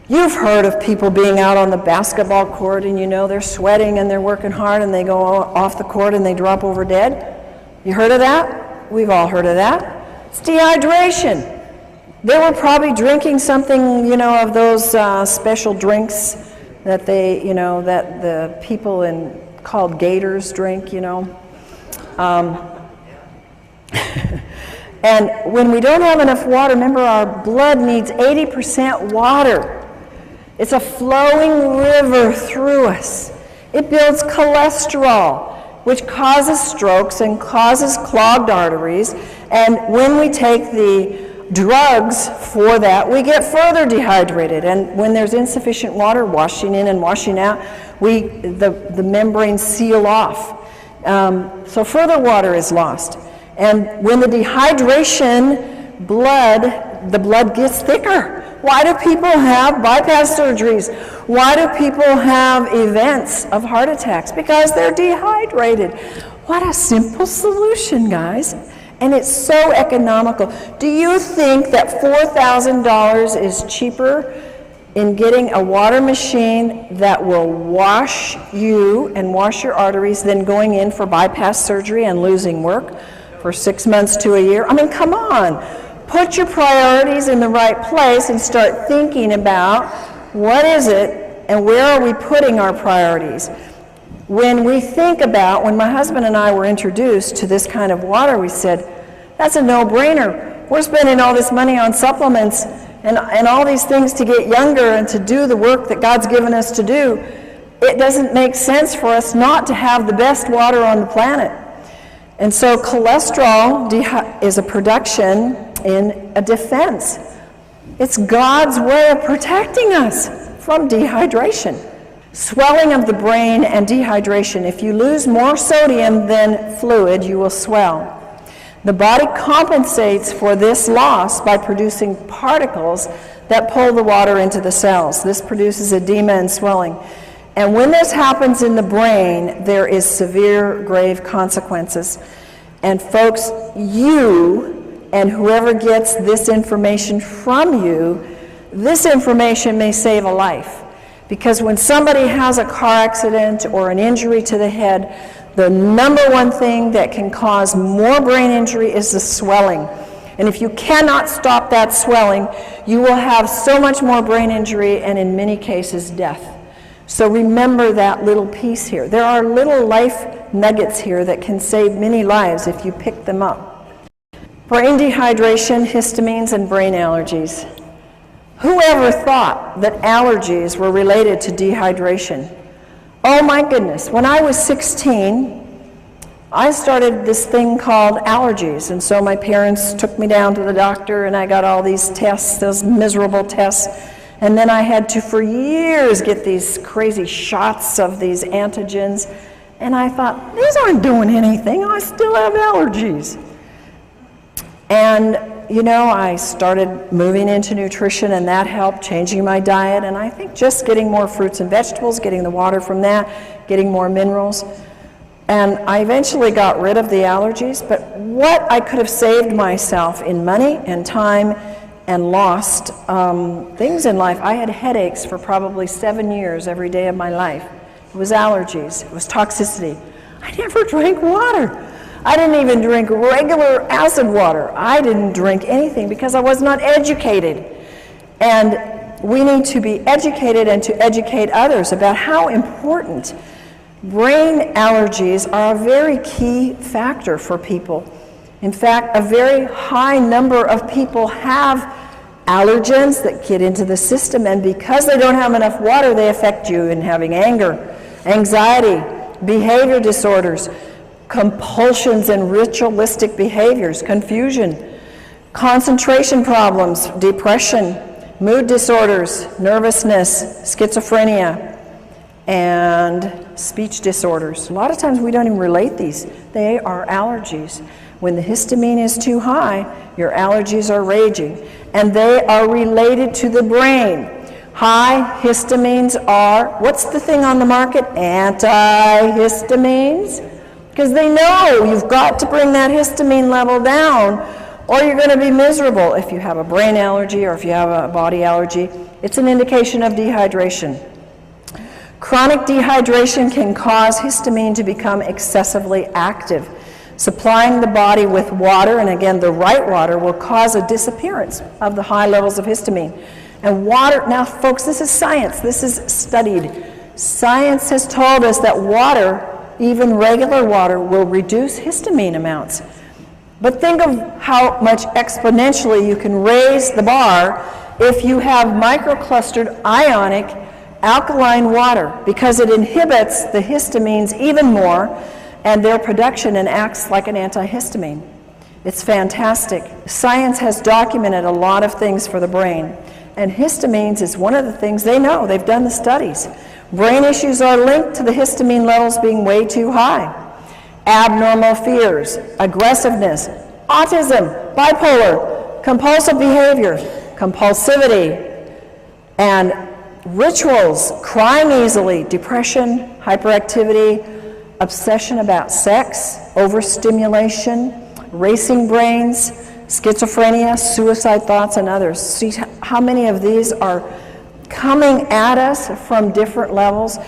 You've heard of people being out on the basketball court and you know they're sweating and they're working hard and they go off the court and they drop over dead. You heard of that? We've all heard of that. It's dehydration. They were probably drinking something, of those special drinks that they, that the people called gators drink, And when we don't have enough water, remember our blood needs 80% water. It's a flowing river through us. It builds cholesterol, which causes strokes and causes clogged arteries. And when we take the drugs for that, we get further dehydrated. And when there's insufficient water washing in and washing out, the membranes seal off. So further water is lost. And when the dehydration, the blood gets thicker. Why do people have bypass surgeries? Why do people have events of heart attacks? Because they're dehydrated. What a simple solution, guys. And it's so economical. Do you think that $4,000 is cheaper in getting a water machine that will wash you and wash your arteries than going in for bypass surgery and losing work for 6 months to a year? I mean, come on. Put your priorities in the right place and start thinking about what is it and where are we putting our priorities. When we think about, when my husband and I were introduced to this kind of water, we said, that's a no-brainer. We're spending all this money on supplements and all these things to get younger and to do the work that God's given us to do. It doesn't make sense for us not to have the best water on the planet. And so cholesterol is a production in a defense. It's God's way of protecting us from dehydration. Swelling of the brain and dehydration. If you lose more sodium than fluid, you will swell. The body compensates for this loss by producing particles that pull the water into the cells. This produces edema and swelling. And when this happens in the brain, there is severe, grave consequences. And folks, you and whoever gets this information from you, this information may save a life. Because when somebody has a car accident or an injury to the head, the number one thing that can cause more brain injury is the swelling. And if you cannot stop that swelling, you will have so much more brain injury and in many cases death. So remember that little piece here. There are little life nuggets here that can save many lives if you pick them up. Brain dehydration, histamines, and brain allergies. Whoever thought that allergies were related to dehydration? Oh my goodness, when I was 16, I started this thing called allergies, and so my parents took me down to the doctor and I got all these tests, those miserable tests, and then I had to for years get these crazy shots of these antigens, and I thought, these aren't doing anything, I still have allergies. And you know, I started moving into nutrition, and that helped, changing my diet, and I think just getting more fruits and vegetables, getting the water from that, getting more minerals. And I eventually got rid of the allergies, but what I could have saved myself in money and time and lost things in life. I had headaches for probably 7 years every day of my life. It was allergies, it was toxicity. I never drank water. I didn't even drink regular acid water. I didn't drink anything because I was not educated. And we need to be educated and to educate others about how important brain allergies are a very key factor for people. In fact, a very high number of people have allergens that get into the system, and because they don't have enough water, they affect you in having anger, anxiety, behavior disorders, compulsions and ritualistic behaviors, confusion, concentration problems, depression, mood disorders, nervousness, schizophrenia, and speech disorders. A lot of times we don't even relate these. They are allergies. When the histamine is too high, your allergies are raging, and they are related to the brain. High histamines are, what's the thing on the market? Antihistamines. Because they know you've got to bring that histamine level down or you're going to be miserable. If you have a brain allergy or if you have a body allergy, it's an indication of dehydration. Chronic dehydration can cause histamine to become excessively active. Supplying the body with water, and again the right water, will cause a disappearance of the high levels of histamine. And water, now folks, this is science, this is studied. Science has told us that water, even regular water, will reduce histamine amounts. But think of how much exponentially you can raise the bar if you have microclustered ionic alkaline water, because it inhibits the histamines even more and their production and acts like an antihistamine. It's fantastic. Science has documented a lot of things for the brain, and histamines is one of the things they know. They've done the studies. Brain issues are linked to the histamine levels being way too high. Abnormal fears, aggressiveness, autism, bipolar, compulsive behavior, compulsivity, and rituals, crying easily, depression, hyperactivity, obsession about sex, overstimulation, racing brains, schizophrenia, suicide thoughts, and others. See how many of these are coming at us from different levels.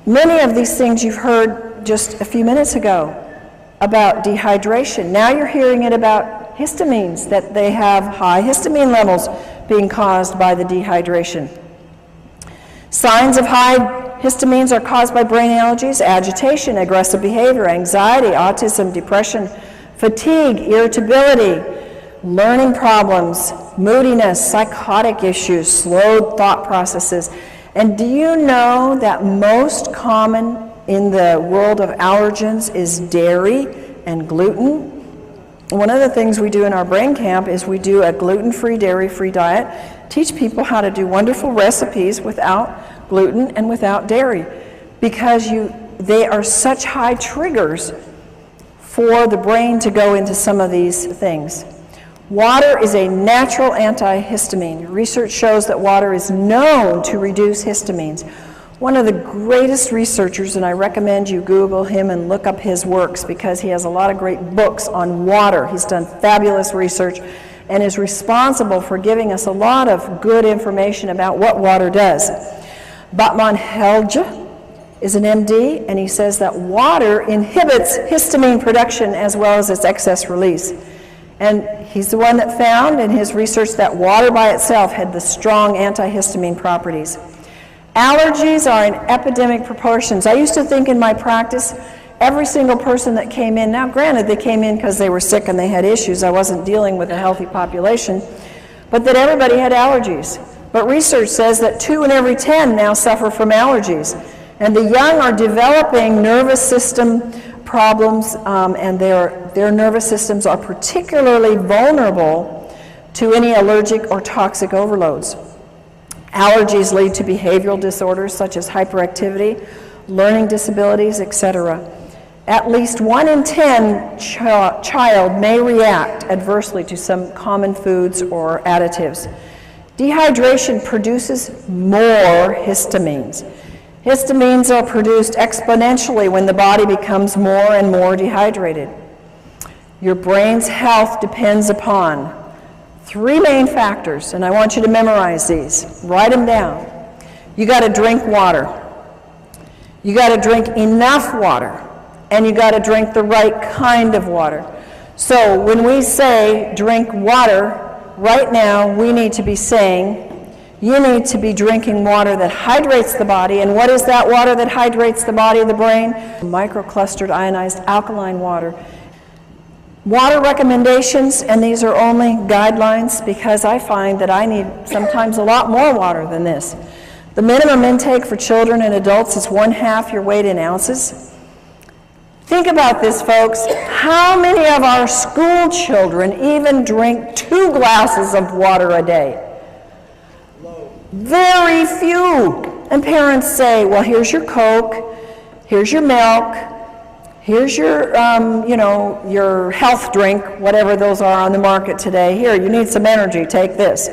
Many of these things you've heard just a few minutes ago about dehydration. Now you're hearing it about histamines, that they have high histamine levels being caused by the dehydration. Signs of high histamines are caused by brain allergies, agitation, aggressive behavior, anxiety, autism, depression, fatigue, irritability, learning problems, moodiness, psychotic issues, slowed thought processes. And do you know that most common in the world of allergens is dairy and gluten? One of the things we do in our brain camp is we do a gluten-free, dairy-free diet, teach people how to do wonderful recipes without gluten and without dairy, because they are such high triggers for the brain to go into some of these things. Water is a natural antihistamine. Research shows that water is known to reduce histamines. One of the greatest researchers, and I recommend you Google him and look up his works because he has a lot of great books on water. He's done fabulous research and is responsible for giving us a lot of good information about what water does. Batman Helge is an MD, and he says that water inhibits histamine production as well as its excess release. And he's the one that found in his research that water by itself had the strong antihistamine properties. Allergies are in epidemic proportions. I used to think in my practice, every single person that came in, now granted they came in because they were sick and they had issues, I wasn't dealing with a healthy population, but that everybody had allergies. But research says that 2 in every 10 now suffer from allergies. And the young are developing nervous system problems, and their nervous systems are particularly vulnerable to any allergic or toxic overloads. Allergies lead to behavioral disorders such as hyperactivity, learning disabilities, etc. At least 1 in 10 child may react adversely to some common foods or additives. Dehydration produces more histamines. Histamines are produced exponentially when the body becomes more and more dehydrated. Your brain's health depends upon 3 main factors, and I want you to memorize these. Write them down. You got to drink water. You got to drink enough water. And you got to drink the right kind of water. So when we say drink water, right now we need to be saying you need to be drinking water that hydrates the body. And what is that water that hydrates the body of the brain? Microclustered ionized alkaline water. Water recommendations, and these are only guidelines because I find that I need sometimes a lot more water than this. The minimum intake for children and adults is 1/2 your weight in ounces. Think about this, folks. How many of our school children even drink 2 glasses of water a day? Very few. And parents say, well, here's your Coke, here's your milk, here's your, your health drink, whatever those are on the market today. Here, you need some energy, take this.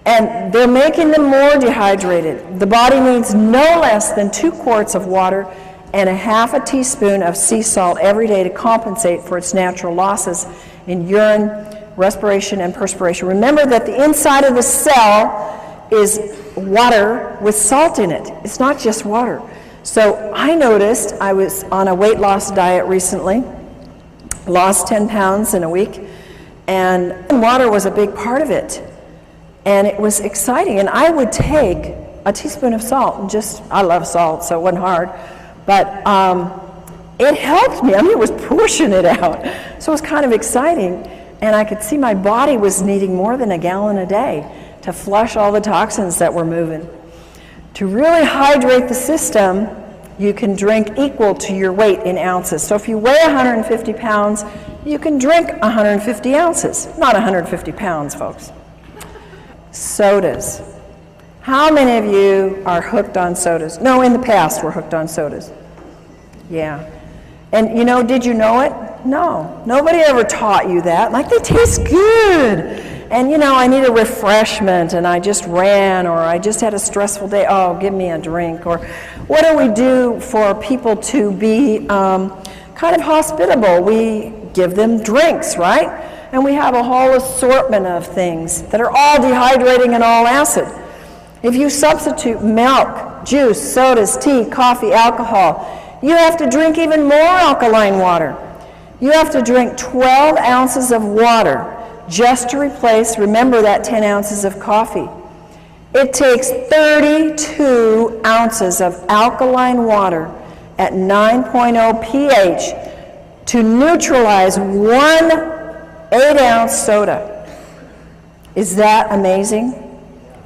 And they're making them more dehydrated. The body needs no less than 2 quarts of water and 1/2 teaspoon of sea salt every day to compensate for its natural losses in urine, respiration, and perspiration. Remember that the inside of the cell is water with salt in it. It's not just water. So I noticed, I was on a weight loss diet recently, lost 10 pounds in a week, and water was a big part of it. And it was exciting. And I would take a teaspoon of salt and I love salt, so it wasn't hard. But it helped me. I mean, it was pushing it out. So it was kind of exciting. And I could see my body was needing more than a gallon a day to flush all the toxins that were moving. To really hydrate the system, you can drink equal to your weight in ounces. So if you weigh 150 pounds, you can drink 150 ounces. Not 150 pounds, folks. Sodas. How many of you are hooked on sodas? No, in the past were hooked on sodas. Yeah. And did you know it? No. Nobody ever taught you that. Like, they taste good. And I need a refreshment, and I just ran, or I just had a stressful day. Oh, give me a drink. Or what do we do for people to be kind of hospitable? We give them drinks, right? And we have a whole assortment of things that are all dehydrating and all acid. If you substitute milk, juice, sodas, tea, coffee, alcohol, you have to drink even more alkaline water. You have to drink 12 ounces of water just to replace, remember that 10 ounces of coffee. It takes 32 ounces of alkaline water at 9.0 pH to neutralize 1 8-ounce soda. Is that amazing?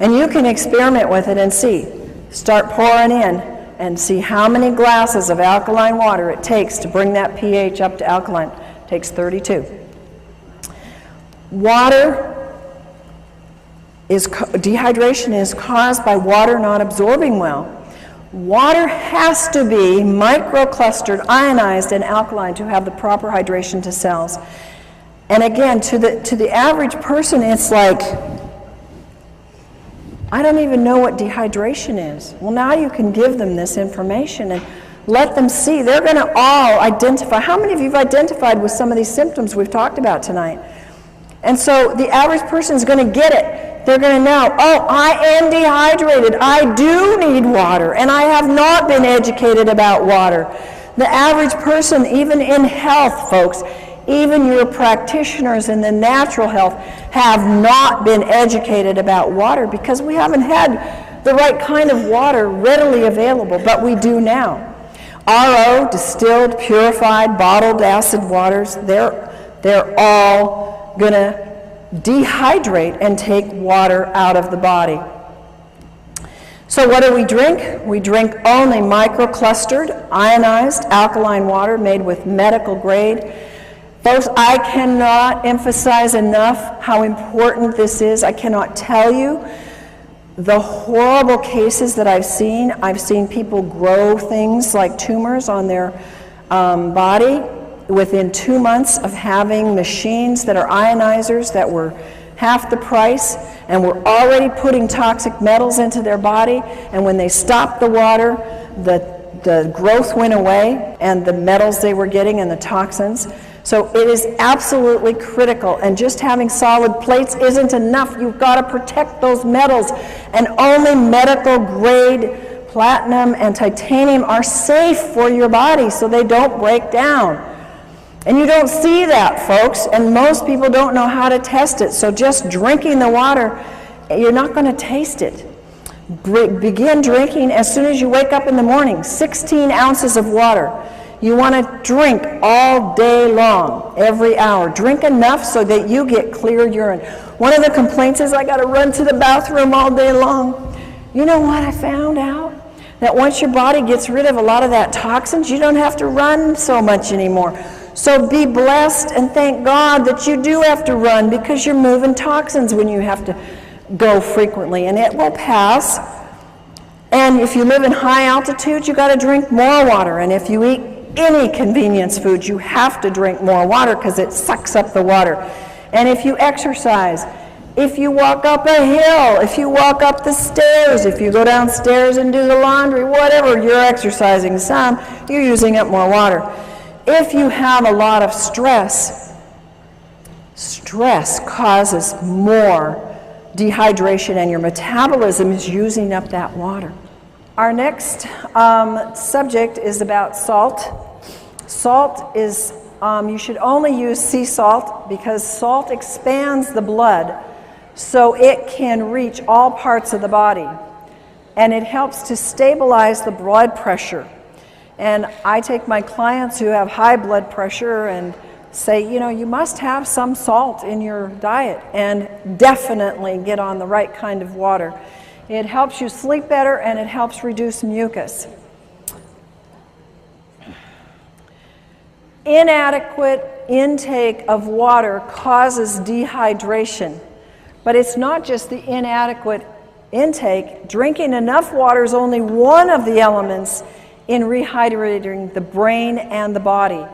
And you can experiment with it and see. Start pouring in and see how many glasses of alkaline water it takes to bring that pH up to alkaline. It takes 32. Dehydration is caused by water not absorbing well. Water has to be microclustered, ionized, and alkaline to have the proper hydration to cells. And again, to the average person, it's like, I don't even know what dehydration is. Well, now you can give them this information and let them see. They're going to all identify. How many of you have identified with some of these symptoms we've talked about tonight? And so the average person is going to get it. They're going to know, oh, I am dehydrated. I do need water, and I have not been educated about water. The average person, even in health, folks, even your practitioners in the natural health have not been educated about water because we haven't had the right kind of water readily available, but we do now. RO, distilled, purified, bottled acid waters, they're all going to dehydrate and take water out of the body. So what do we drink? We drink only microclustered, ionized, alkaline water made with medical grade. Folks, I cannot emphasize enough how important this is. I cannot tell you the horrible cases that I've seen. I've seen people grow things like tumors on their body within 2 months of having machines that are ionizers that were half the price, and were already putting toxic metals into their body, and when they stopped the water, the growth went away, and the metals they were getting and the toxins. So it is absolutely critical, and just having solid plates isn't enough. You've got to protect those metals, and only medical grade platinum and titanium are safe for your body so they don't break down. And you don't see that, folks, and most people don't know how to test it. So just drinking the water, you're not going to taste it. Begin drinking as soon as you wake up in the morning, 16 ounces of water. You want to drink all day long, every hour. Drink enough so that you get clear urine. One of the complaints is I got to run to the bathroom all day long. You know what I found out? That once your body gets rid of a lot of that toxins, you don't have to run so much anymore. So be blessed and thank God that you do have to run, because you're moving toxins when you have to go frequently, and it will pass. And if you live in high altitude, you got to drink more water. And if you eat any convenience food, you have to drink more water because it sucks up the water. And if you exercise, if you walk up a hill, if you walk up the stairs, if you go downstairs and do the laundry, whatever, you're exercising some, you're using up more water. If you have a lot of stress, stress causes more dehydration, and your metabolism is using up that water. Our next subject is about salt. Salt is, you should only use sea salt because salt expands the blood so it can reach all parts of the body, and it helps to stabilize the blood pressure. And I take my clients who have high blood pressure and say, you know, you must have some salt in your diet, and definitely get on the right kind of water. It helps you sleep better, and it helps reduce mucus. Inadequate intake of water causes dehydration, but it's not just the inadequate intake. Drinking enough water is only one of the elements in rehydrating the brain and the body.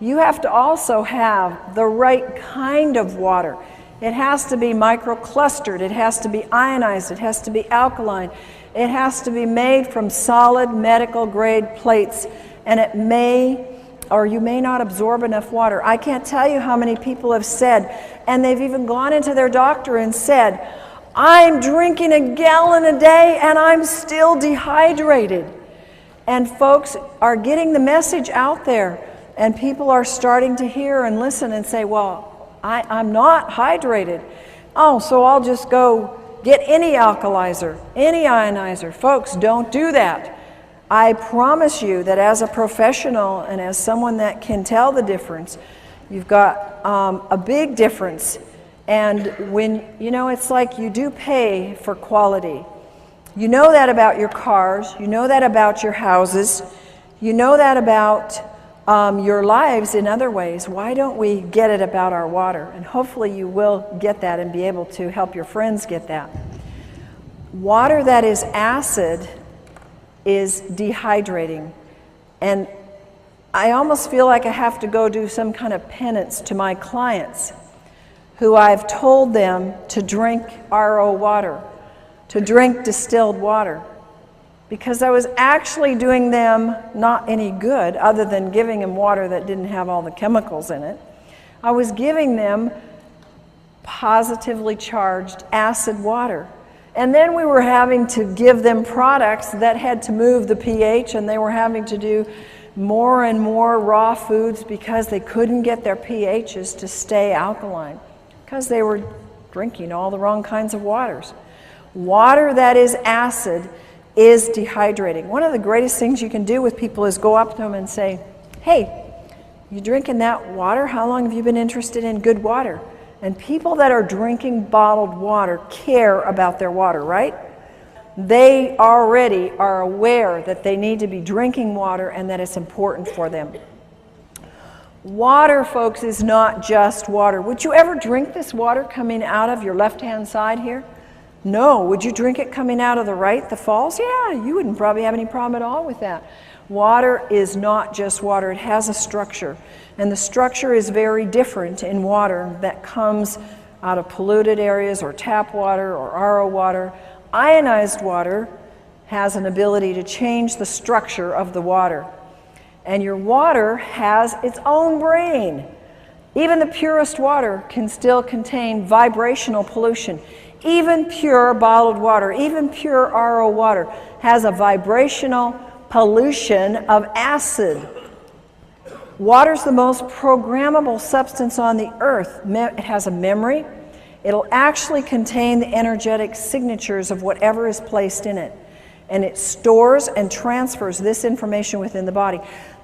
You have to also have the right kind of water. It has to be microclustered, it has to be ionized, it has to be alkaline, it has to be made from solid medical grade plates, and it may or you may not absorb enough water. I can't tell you how many people have said, and they've even gone into their doctor and said, I'm drinking a gallon a day and I'm still dehydrated. And folks are getting the message out there, and people are starting to hear and listen and say, well, I'm not hydrated. Oh, so I'll just go get any alkalizer, any ionizer. Folks, don't do that. I promise you that as a professional and as someone that can tell the difference, you've got a big difference. And when, you know, it's like you do pay for quality. You know that about your cars, you know that about your houses, you know that about your lives in other ways. Why don't we get it about our water? And hopefully you will get that and be able to help your friends get that. Water that is acid is dehydrating. And I almost feel like I have to go do some kind of penance to my clients who I've told them to drink RO water, to drink distilled water, because I was actually doing them not any good other than giving them water that didn't have all the chemicals in it. I was giving them positively charged acid water. And then we were having to give them products that had to move the pH, and they were having to do more and more raw foods because they couldn't get their pHs to stay alkaline because they were drinking all the wrong kinds of waters. Water that is acid is dehydrating. One of the greatest things you can do with people is go up to them and say, hey, you drinking that water? How long have you been interested in good water? And people that are drinking bottled water care about their water, right? they already are aware that they need to be drinking water and that it's important for them. Water, folks, is not just water. Would you ever drink this water coming out of your left-hand side here? No. Would you drink it coming out of the right, the falls? Yeah, you wouldn't probably have any problem at all with that. Water is not just water. It has a structure. And the structure is very different in water that comes out of polluted areas or tap water or RO water. Ionized water has an ability to change the structure of the water. And your water has its own brain. Even the purest water can still contain vibrational pollution. Even pure bottled water, even pure RO water has a vibrational pollution of acid. Water's the most programmable substance on the earth. It has a memory. It'll actually contain the energetic signatures of whatever is placed in it. And it stores and transfers this information within the body.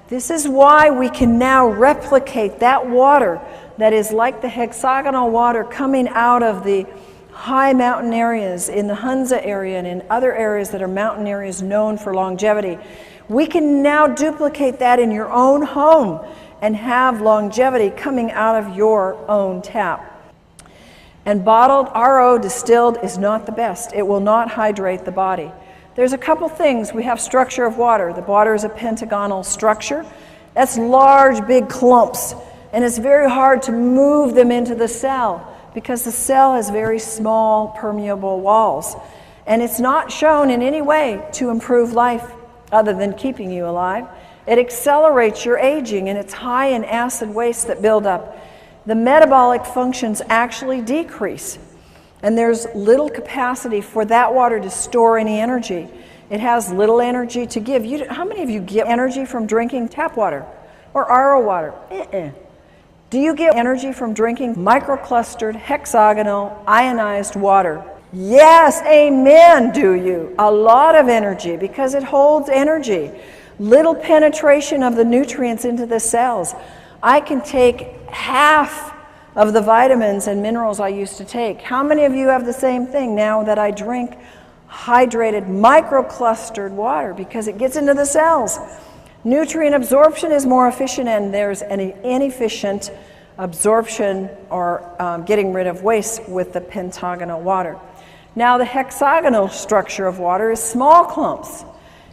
This is why we can now replicate that water that is like the hexagonal water coming out of the high mountain areas in the Hunza area and in other areas that are mountain areas known for longevity. We can now duplicate that in your own home and have longevity coming out of your own tap. And bottled RO distilled is not the best. It will not hydrate the body. There's a couple things. We have structure of water. The water is a pentagonal structure. That's large, big clumps. And it's very hard to move them into the cell because the cell has very small, permeable walls. And it's not shown in any way to improve life other than keeping you alive. It accelerates your aging, and it's high in acid waste that build up. The metabolic functions actually decrease. And there's little capacity for that water to store any energy. It has little energy to give. How many of you get energy from drinking tap water or RO water? Do you get energy from drinking microclustered, hexagonal, ionized water? Yes, amen, do you? A lot of energy because it holds energy. Little penetration of the nutrients into the cells. I can take half of the vitamins and minerals I used to take. How many of you have the same thing now that I drink hydrated, microclustered water because it gets into the cells? Nutrient absorption is more efficient, and there's an inefficient absorption or getting rid of waste with the pentagonal water. Now the hexagonal structure of water is small clumps.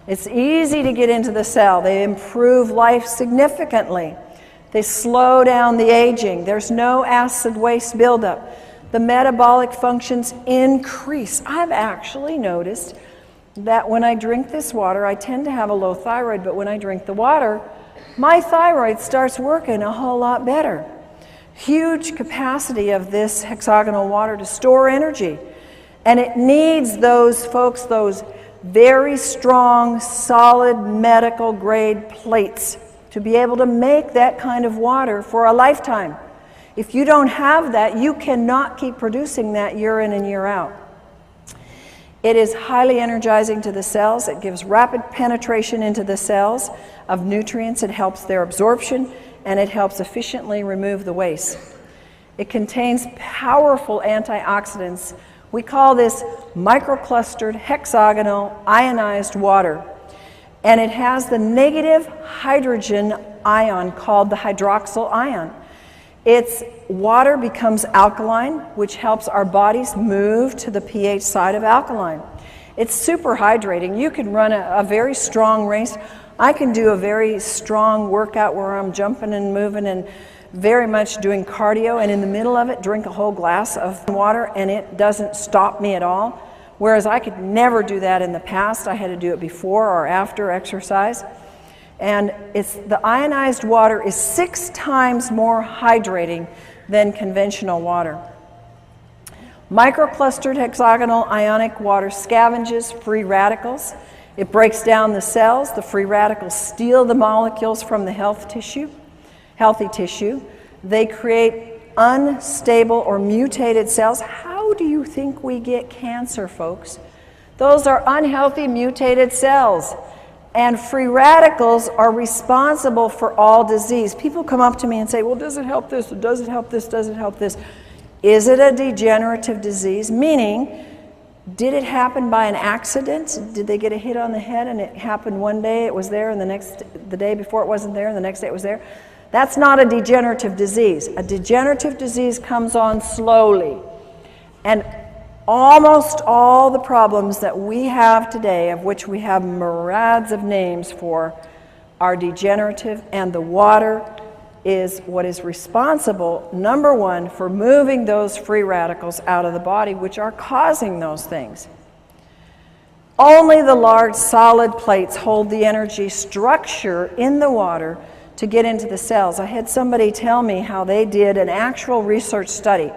It's easy to get into the cell. They improve life significantly. They slow down the aging. There's no acid waste buildup. The metabolic functions increase. I've actually noticed that when I drink this water, I tend to have a low thyroid, but when I drink the water, my thyroid starts working a whole lot better. Huge capacity of this hexagonal water to store energy. And it needs those folks, those very strong, solid medical grade plates to be able to make that kind of water for a lifetime. If you don't have that, you cannot keep producing that year in and year out. It is highly energizing to the cells. It gives rapid penetration into the cells of nutrients. It helps their absorption, and it helps efficiently remove the waste. It contains powerful antioxidants. We call this microclustered, hexagonal, ionized water. And it has the negative hydrogen ion called the hydroxyl ion. Its water becomes alkaline, which helps our bodies move to the pH side of alkaline. It's super hydrating. You can run a very strong race. I can do a very strong workout where I'm jumping and moving and very much doing cardio, and in the middle of it drink a whole glass of water, and it doesn't stop me at all. Whereas I could never do that in the past. I had to do it before or after exercise. And the ionized water is 6 times more hydrating than conventional water. Microclustered hexagonal ionic water scavenges free radicals. It breaks down the cells. The free radicals steal the molecules from the healthy tissue. They create unstable or mutated cells. How do you think we get cancer, folks? Those are unhealthy mutated cells. And free radicals are responsible for all disease. People come up to me and say, well, does it help this? Does it help this? Does it help this? Is it a degenerative disease? Meaning, Did it happen by an accident? Did they get a hit on the head and it happened one day, it was there, and the day before it wasn't there, and the next day it was there? That's not a degenerative disease. A degenerative disease comes on slowly. And almost all the problems that we have today, of which we have myriads of names for, are degenerative, and the water is what is responsible, number one, for moving those free radicals out of the body, which are causing those things. Only the large solid plates hold the energy structure in the water to get into the cells. I had somebody tell me how they did an actual research study.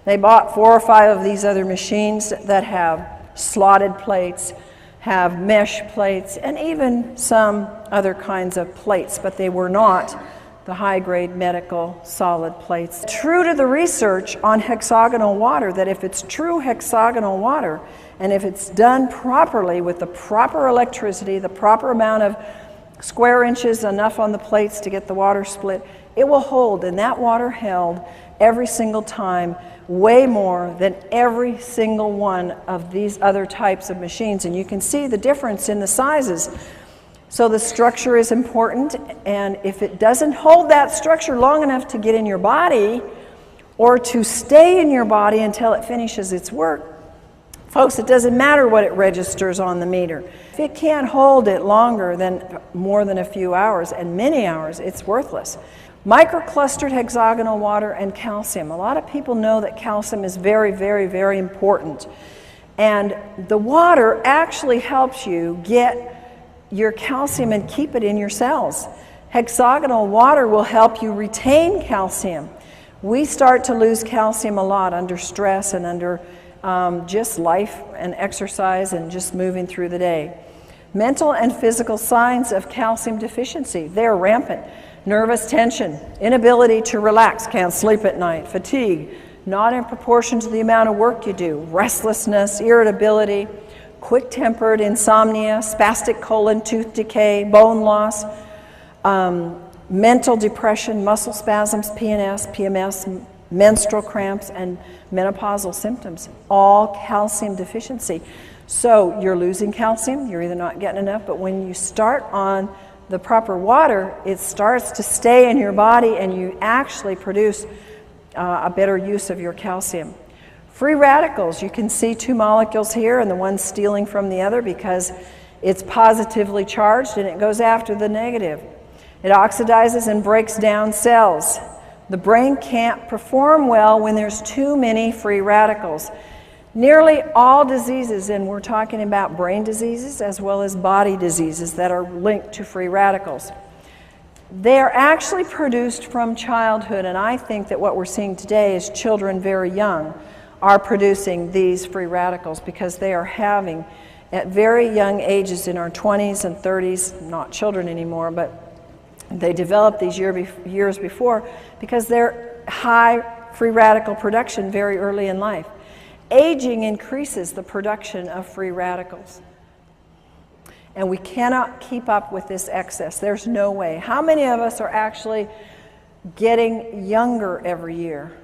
They bought 4 or 5 of these other machines that have slotted plates, have mesh plates, and even some other kinds of plates, but they were not the high-grade medical solid plates. True to the research on hexagonal water, that if it's true hexagonal water, and if it's done properly with the proper electricity, the proper amount of square inches, enough on the plates to get the water split, it will hold, and that water held every single time way more than every single one of these other types of machines. And you can see the difference in the sizes. So the structure is important, and if it doesn't hold that structure long enough to get in your body or to stay in your body until it finishes its work, folks, it doesn't matter what it registers on the meter. If it can't hold it longer than more than a few hours, and many hours, it's worthless. Microclustered hexagonal water and calcium. A lot of people know that calcium is very, very, very important. And the water actually helps you get your calcium and keep it in your cells. Hexagonal water will help you retain calcium. We start to lose calcium a lot under stress and under just life and exercise and just moving through the day. Mental and physical signs of calcium deficiency, they're rampant. Nervous tension, inability to relax, can't sleep at night, fatigue, not in proportion to the amount of work you do, restlessness, irritability, quick-tempered, insomnia, spastic colon, tooth decay, bone loss, mental depression, muscle spasms, PNS, PMS, menstrual cramps, and menopausal symptoms, all calcium deficiency. So you're losing calcium, you're either not getting enough, but when you start on the proper water, it starts to stay in your body and you actually produce a better use of your calcium. Free radicals, you can see 2 molecules here and the one stealing from the other because it's positively charged and it goes after the negative. It oxidizes and breaks down cells. The brain can't perform well when there's too many free radicals. Nearly all diseases, and we're talking about brain diseases as well as body diseases that are linked to free radicals, they are actually produced from childhood, and I think that what we're seeing today is children very young are producing these free radicals because they are having, at very young ages in our 20s and 30s, not children anymore, but they develop these years before because they're high free radical production very early in life. Aging increases the production of free radicals. And we cannot keep up with this excess. There's no way. How many of us are actually getting younger every year?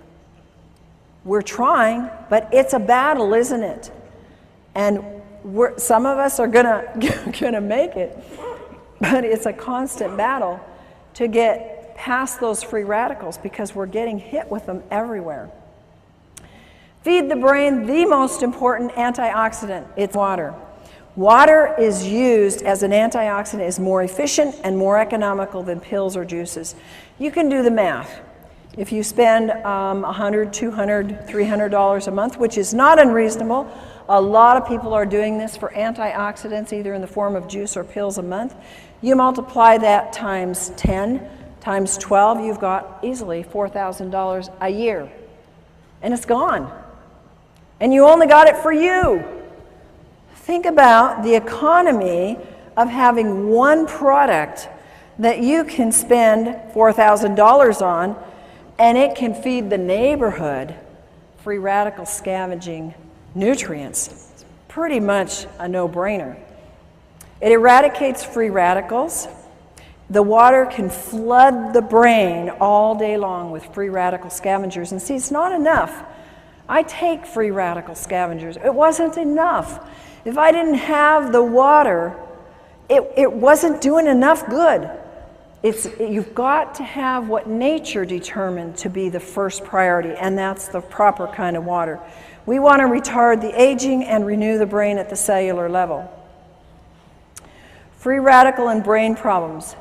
We're trying, but it's a battle, isn't it? And some of us are gonna make it, but it's a constant battle to get past those free radicals because we're getting hit with them everywhere. Feed the brain the most important antioxidant, it's water. Water is used as an antioxidant, is more efficient and more economical than pills or juices. You can do the math. If you spend $100, $200, $300 a month, which is not unreasonable, a lot of people are doing this for antioxidants, either in the form of juice or pills a month. You multiply that times 10, times 12, you've got easily $4,000 a year. And it's gone. And you only got it for you. Think about the economy of having one product that you can spend $4,000 on, and it can feed the neighborhood free radical scavenging nutrients. It's pretty much a no-brainer. It eradicates free radicals. The water can flood the brain all day long with free radical scavengers. And see, it's not enough I take free radical scavengers. It wasn't enough. If I didn't have the water, it wasn't doing enough good. You've got to have what nature determined to be the first priority, and that's the proper kind of water. We want to retard the aging and renew the brain at the cellular level. Free radical and brain problems.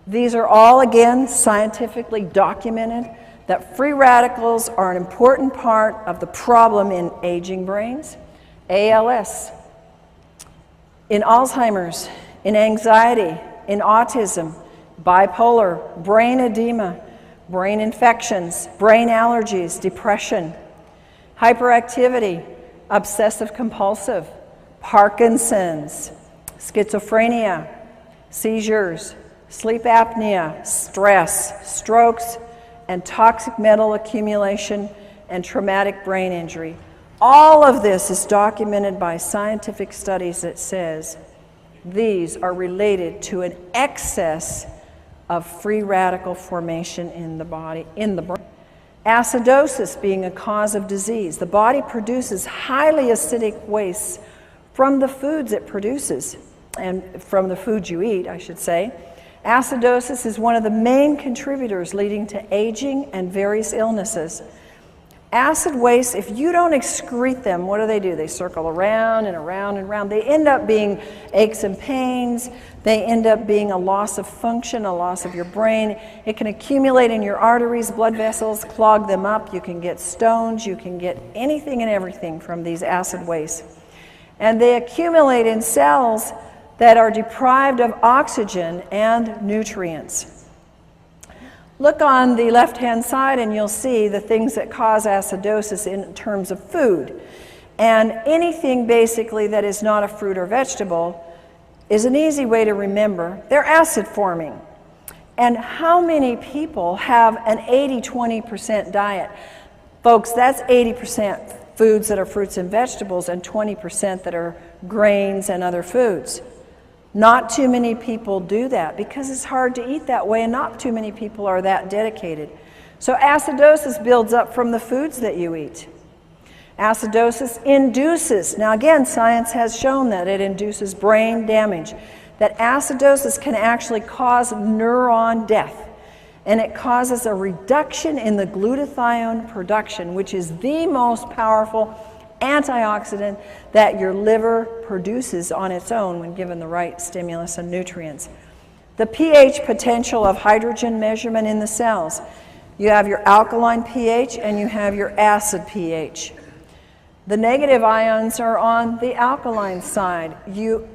These are all, again, scientifically documented that free radicals are an important part of the problem in aging brains, ALS, in Alzheimer's, in anxiety, in autism, bipolar, brain edema, brain infections, brain allergies, depression, hyperactivity, obsessive compulsive, Parkinson's, schizophrenia, seizures, sleep apnea, stress, strokes, and toxic metal accumulation and traumatic brain injury. All of this is documented by scientific studies that says these are related to an excess of free radical formation in the body, in the brain. Acidosis being a cause of disease. The body produces highly acidic wastes from the foods it produces, and from the foods you eat, I should say. Acidosis is one of the main contributors leading to aging and various illnesses. Acid wastes, if you don't excrete them, what do? They circle around and around and around. They end up being aches and pains. They end up being a loss of function, a loss of your brain. It can accumulate in your arteries, blood vessels, clog them up. You can get stones. You can get anything and everything from these acid wastes. And they accumulate in cells that are deprived of oxygen and nutrients. Look on the left-hand side and you'll see the things that cause acidosis in terms of food. And anything basically that is not a fruit or vegetable is an easy way to remember. They're acid forming. And how many people have an 80-20% diet? Folks, that's 80% foods that are fruits and vegetables and 20% that are grains and other foods. Not too many people do that because it's hard to eat that way, and not too many people are that dedicated. So acidosis builds up from the foods that you eat. Acidosis induces, now again, science has shown that it induces brain damage, that acidosis can actually cause neuron death, and it causes a reduction in the glutathione production, which is the most powerful antioxidant that your liver produces on its own when given the right stimulus and nutrients. The pH potential of hydrogen measurement in the cells. You have your alkaline pH and you have your acid pH. The negative ions are on the alkaline side. You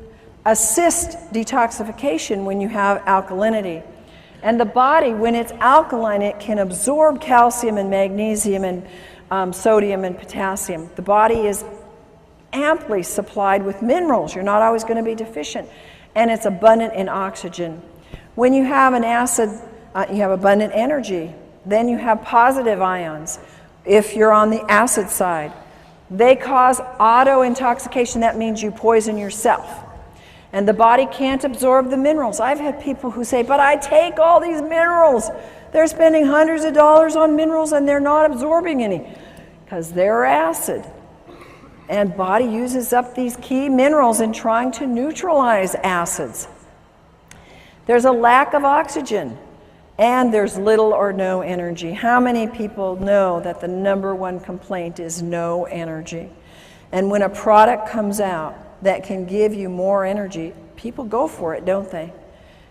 assist detoxification when you have alkalinity. And the body, when it's alkaline, it can absorb calcium and magnesium and sodium and potassium. The body is amply supplied with minerals. You're not always going to be deficient. And it's abundant in oxygen. When you have an acid, you have abundant energy. Then you have positive ions. If you're on the acid side, they cause auto-intoxication. That means you poison yourself. And the body can't absorb the minerals. I've had people who say, but I take all these minerals. They're spending hundreds of dollars on minerals and they're not absorbing any because they're acid. And body uses up these key minerals in trying to neutralize acids. There's a lack of oxygen and there's little or no energy. How many people know that the number one complaint is no energy? And when a product comes out that can give you more energy, people go for it, don't they?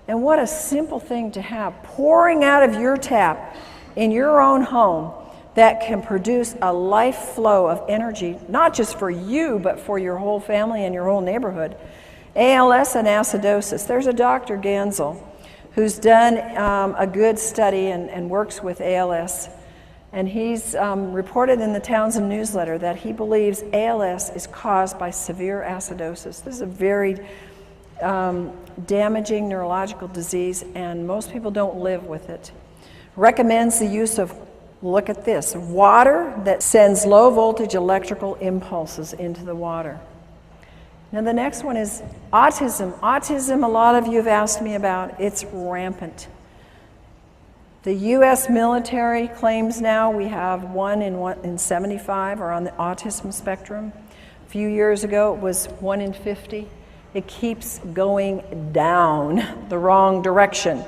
And what a simple thing to have, pouring out of your tap in your own home that can produce a life flow of energy, not just for you, but for your whole family and your whole neighborhood. ALS and acidosis. There's a Dr. Gansel who's done a good study and works with ALS. And he's reported in the Townsend newsletter that he believes ALS is caused by severe acidosis. This is a very damaging neurological disease, and most people don't live with it. Recommends the use of, look at this, water that sends low voltage electrical impulses into the water. Now the next one is autism. Autism, a lot of you have asked me about, it's rampant. The U.S. military claims now we have 1 in 75 are on the autism spectrum. A few years ago it was 1 in 50. It keeps going down the wrong direction.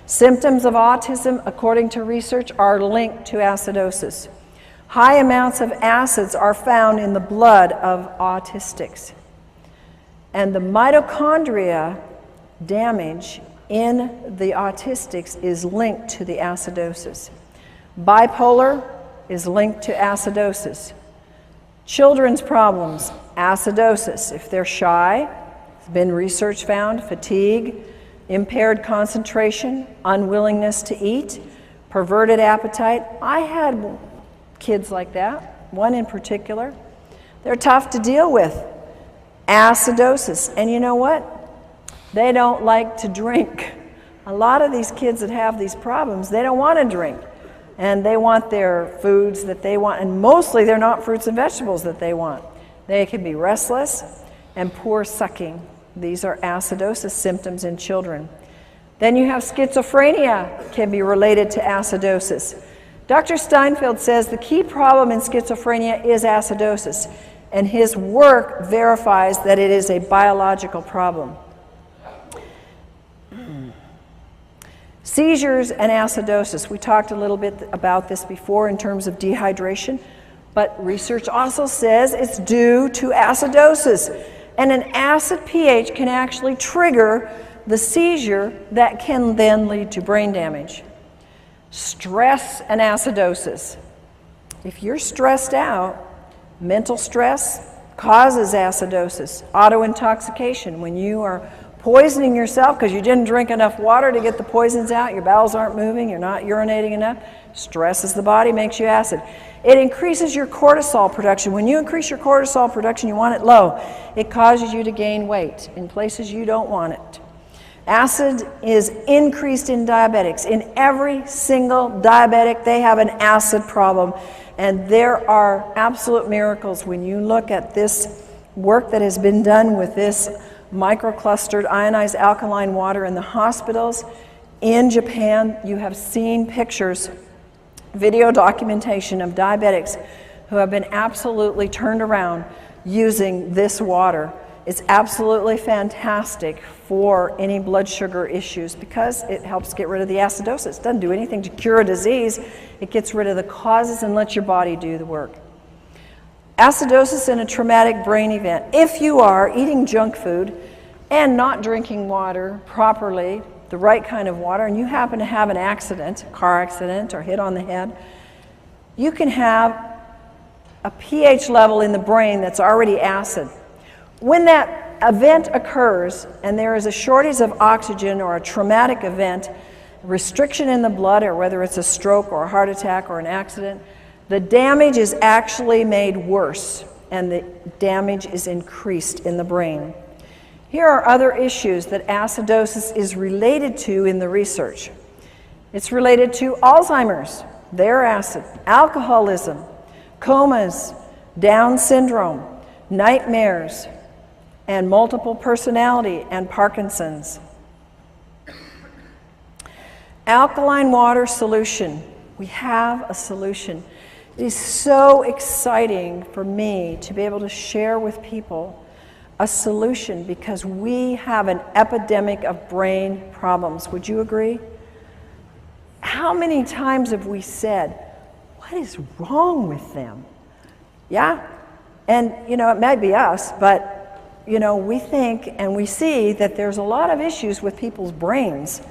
Symptoms of autism, according to research, are linked to acidosis. High amounts of acids are found in the blood of autistics. And the mitochondria damage in the autistics is linked to the acidosis. Bipolar is linked to acidosis. Children's problems, acidosis. If they're shy, there's been research found, fatigue, impaired concentration, unwillingness to eat, perverted appetite. I had kids like that, one in particular. They're tough to deal with. Acidosis. And you know what? They don't like to drink. A lot of these kids that have these problems, they don't want to drink. And they want their foods that they want, and mostly they're not fruits and vegetables that they want. They can be restless and poor sucking. These are acidosis symptoms in children. Then you have schizophrenia, can be related to acidosis. Dr. Steinfeld says the key problem in schizophrenia is acidosis, and his work verifies that it is a biological problem. Seizures and acidosis. We talked a little bit about this before in terms of dehydration, but research also says it's due to acidosis. And an acid pH can actually trigger the seizure that can then lead to brain damage. Stress and acidosis. If you're stressed out, mental stress causes acidosis. Autointoxication, when you are poisoning yourself because you didn't drink enough water to get the poisons out, your bowels aren't moving, you're not urinating enough, stresses the body, makes you acid. It increases your cortisol production. When you increase your cortisol production, you want it low. It causes you to gain weight in places you don't want it. Acid is increased in diabetics. In every single diabetic, they have an acid problem. And there are absolute miracles when you look at this work that has been done with this microclustered ionized alkaline water in the hospitals. In Japan, you have seen pictures, video documentation of diabetics who have been absolutely turned around using this water. It's absolutely fantastic for any blood sugar issues because it helps get rid of the acidosis. It doesn't do anything to cure a disease. It gets rid of the causes and lets your body do the work. Acidosis in a traumatic brain event. If you are eating junk food and not drinking water properly, the right kind of water, and you happen to have an accident, car accident or hit on the head, you can have a pH level in the brain that's already acid. When that event occurs and there is a shortage of oxygen or a traumatic event, restriction in the blood, or whether it's a stroke or a heart attack or an accident, the damage is actually made worse and the damage is increased in the brain. Here are other issues that acidosis is related to in the research. It's related to Alzheimer's, their acid, alcoholism, comas, Down syndrome, nightmares, and multiple personality and Parkinson's. Alkaline water solution. We have a solution. It is so exciting for me to be able to share with people a solution because we have an epidemic of brain problems. Would you agree? How many times have we said, what is wrong with them? Yeah? And, you know, it might be us, but, you know, we think and we see that there's a lot of issues with people's brains.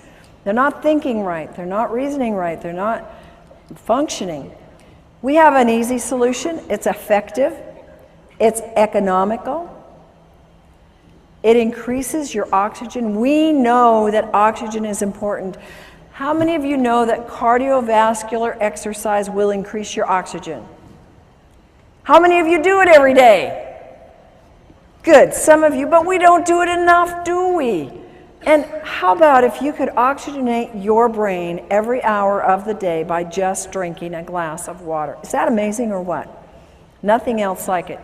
They're not thinking right. They're not reasoning right. They're not functioning. We have an easy solution. It's effective. It's economical. It increases your oxygen. We know that oxygen is important. How many of you know that cardiovascular exercise will increase your oxygen? How many of you do it every day? Good, some of you, but we don't do it enough, do we? And how about if you could oxygenate your brain every hour of the day by just drinking a glass of water? Is that amazing or what? Nothing else like it.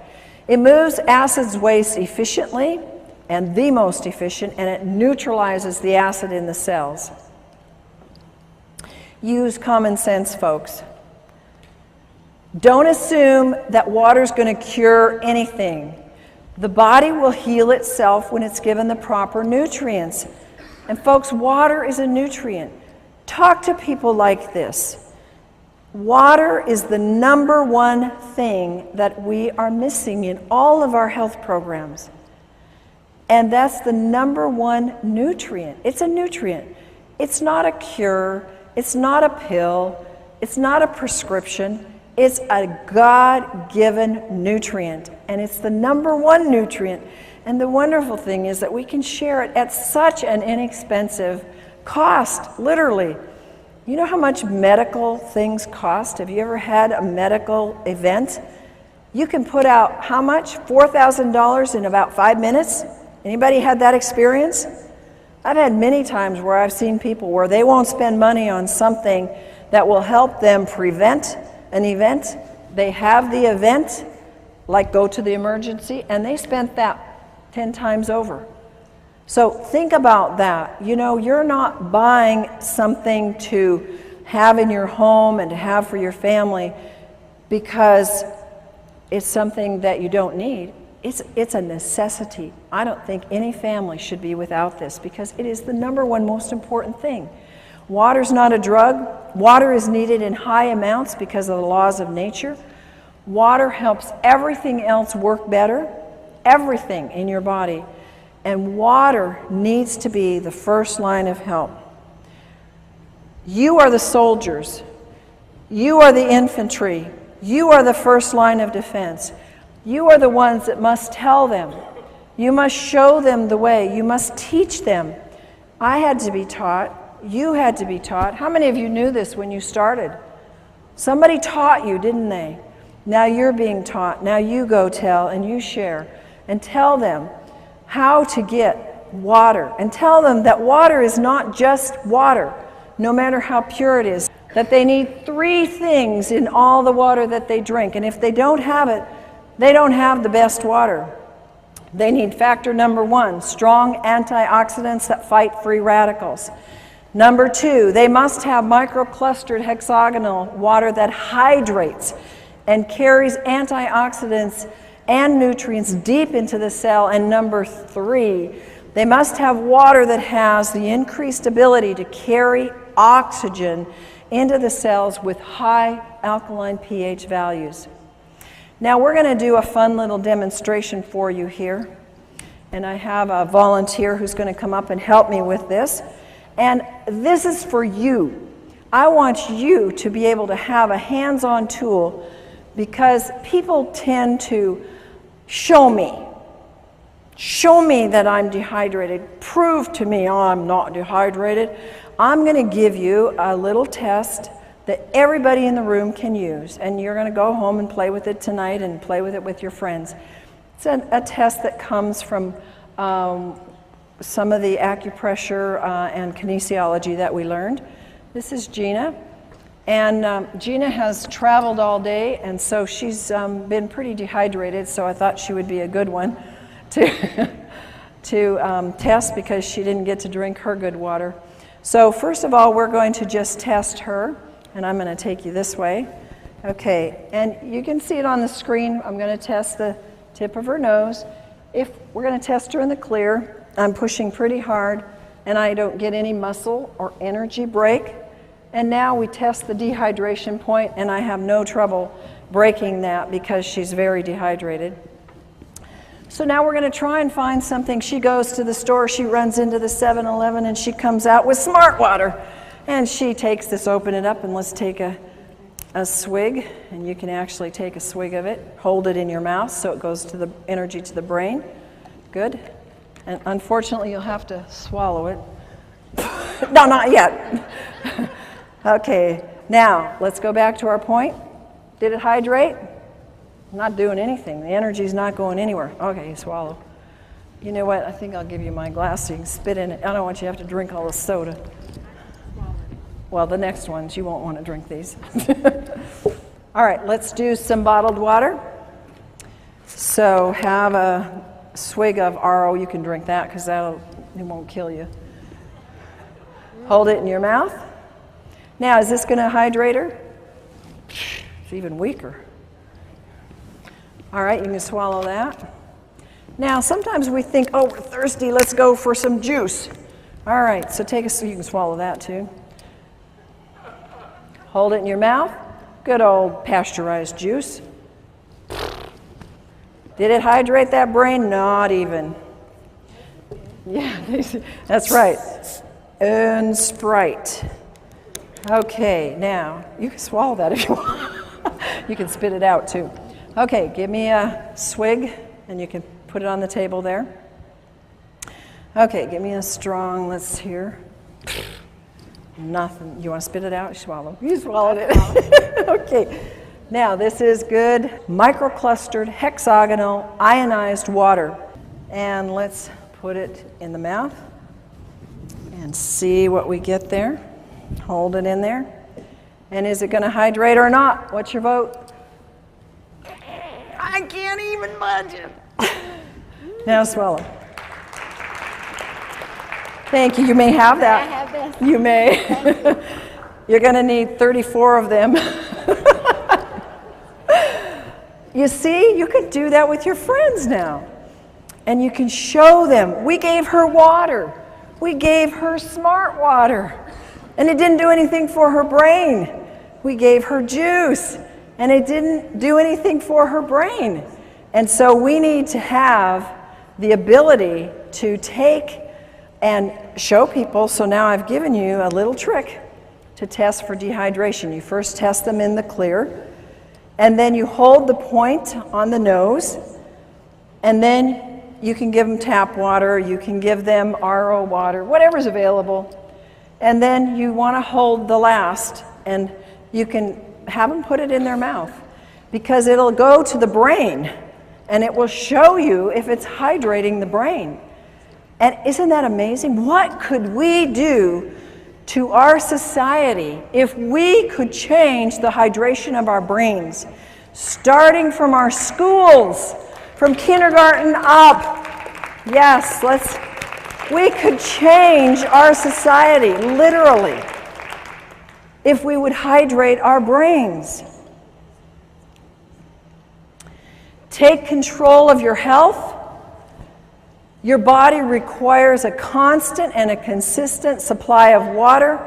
It moves acids waste efficiently and the most efficient, and it neutralizes the acid in the cells. Use common sense, folks. Don't assume that water's going to cure anything. The body will heal itself when it's given the proper nutrients. And folks, water is a nutrient. Talk to people like this. Water is the number one thing that we are missing in all of our health programs. And that's the number one nutrient. It's a nutrient. It's not a cure. It's not a pill. It's not a prescription. It's a God-given nutrient. And it's the number one nutrient. And the wonderful thing is that we can share it at such an inexpensive cost, literally. You know how much medical things cost? Have you ever had a medical event? You can put out how much? $4,000 in about 5 minutes? Anybody had that experience? I've had many times where I've seen people where they won't spend money on something that will help them prevent an event. They have the event, like go to the emergency, and they spent that 10 times over. So think about that. You know, you're not buying something to have in your home and to have for your family because it's something that you don't need. It's a necessity. I don't think any family should be without this because it is the number one most important thing. Water's not a drug. Water is needed in high amounts because of the laws of nature. Water helps everything else work better, everything in your body. And water needs to be the first line of help. You are the soldiers. You are the infantry. You are the first line of defense. You are the ones that must tell them. You must show them the way. You must teach them. I had to be taught. You had to be taught. How many of you knew this when you started? Somebody taught you, didn't they? Now you're being taught. Now you go tell and you share and tell them how to get water, and tell them that water is not just water, no matter how pure it is, that they need 3 things in all the water that they drink, and if they don't have it, they don't have the best water. They need factor number 1, strong antioxidants that fight free radicals. Number 2, they must have microclustered hexagonal water that hydrates and carries antioxidants and nutrients deep into the cell. And number 3, they must have water that has the increased ability to carry oxygen into the cells with high alkaline pH values. Now we're going to do a fun little demonstration for you here. And I have a volunteer who's going to come up and help me with this. And this is for you. I want you to be able to have a hands-on tool because people tend to show me that I'm dehydrated. Prove to me I'm not dehydrated. I'm going to give you a little test that everybody in the room can use. And you're going to go home and play with it tonight and play with it with your friends. It's a test that comes from some of the acupressure and kinesiology that we learned. This is Gina. And Gina has traveled all day, and so she's been pretty dehydrated, so I thought she would be a good one to test because she didn't get to drink her good water. So first of all, we're going to just test her, and I'm going to take you this way. Okay, and you can see it on the screen. I'm going to test the tip of her nose. If we're going to test her in the clear, I'm pushing pretty hard, and I don't get any muscle or energy break. And now we test the dehydration point, and I have no trouble breaking that because she's very dehydrated. So now we're going to try and find something. She goes to the store, she runs into the 7-Eleven, and she comes out with Smart Water. And she takes this, open it up, and let's take a swig. And you can actually take a swig of it, hold it in your mouth so it goes to the energy to the brain. Good. And unfortunately, you'll have to swallow it. No, not yet. Okay, now let's go back to our point. Did it hydrate? Not doing anything. The energy's not going anywhere. Okay, you swallow. You know what? I think I'll give you my glass so you can spit in it. I don't want you to have to drink all the soda. Well, the next ones, you won't want to drink these. All right, let's do some bottled water. So have a swig of RO. You can drink that because it won't kill you. Hold it in your mouth. Now, is this going to hydrate her? It's even weaker. All right, you can swallow that. Now, sometimes we think, oh, we're thirsty, let's go for some juice. All right, so you can swallow that too. Hold it in your mouth. Good old pasteurized juice. Did it hydrate that brain? Not even. Yeah, that's right. And Sprite. Okay, now, you can swallow that if you want. You can spit it out too. Okay, give me a swig, and you can put it on the table there. Okay, give me a strong, let's hear. Nothing. You want to spit it out? Swallow. You swallowed it. Okay. Now, this is good microclustered hexagonal ionized water. And let's put it in the mouth and see what we get there. Hold it in there. And is it going to hydrate or not? What's your vote? I can't even budge it. Now swallow. Thank you. You may have that. I have this. You may. You're going to need 34 of them. You see, you could do that with your friends now. And you can show them. We gave her water. We gave her smart water. And it didn't do anything for her brain. We gave her juice. And it didn't do anything for her brain. And so we need to have the ability to take and show people. So now I've given you a little trick to test for dehydration. You first test them in the clear, and then you hold the point on the nose, and then you can give them tap water, you can give them RO water, whatever's available. And then you want to hold the last, and you can have them put it in their mouth, because it'll go to the brain, and it will show you if it's hydrating the brain. And isn't that amazing? What could we do to our society if we could change the hydration of our brains, starting from our schools, from kindergarten up? Yes, we could change our society, literally, if we would hydrate our brains. Take control of your health. Your body requires a constant and a consistent supply of water.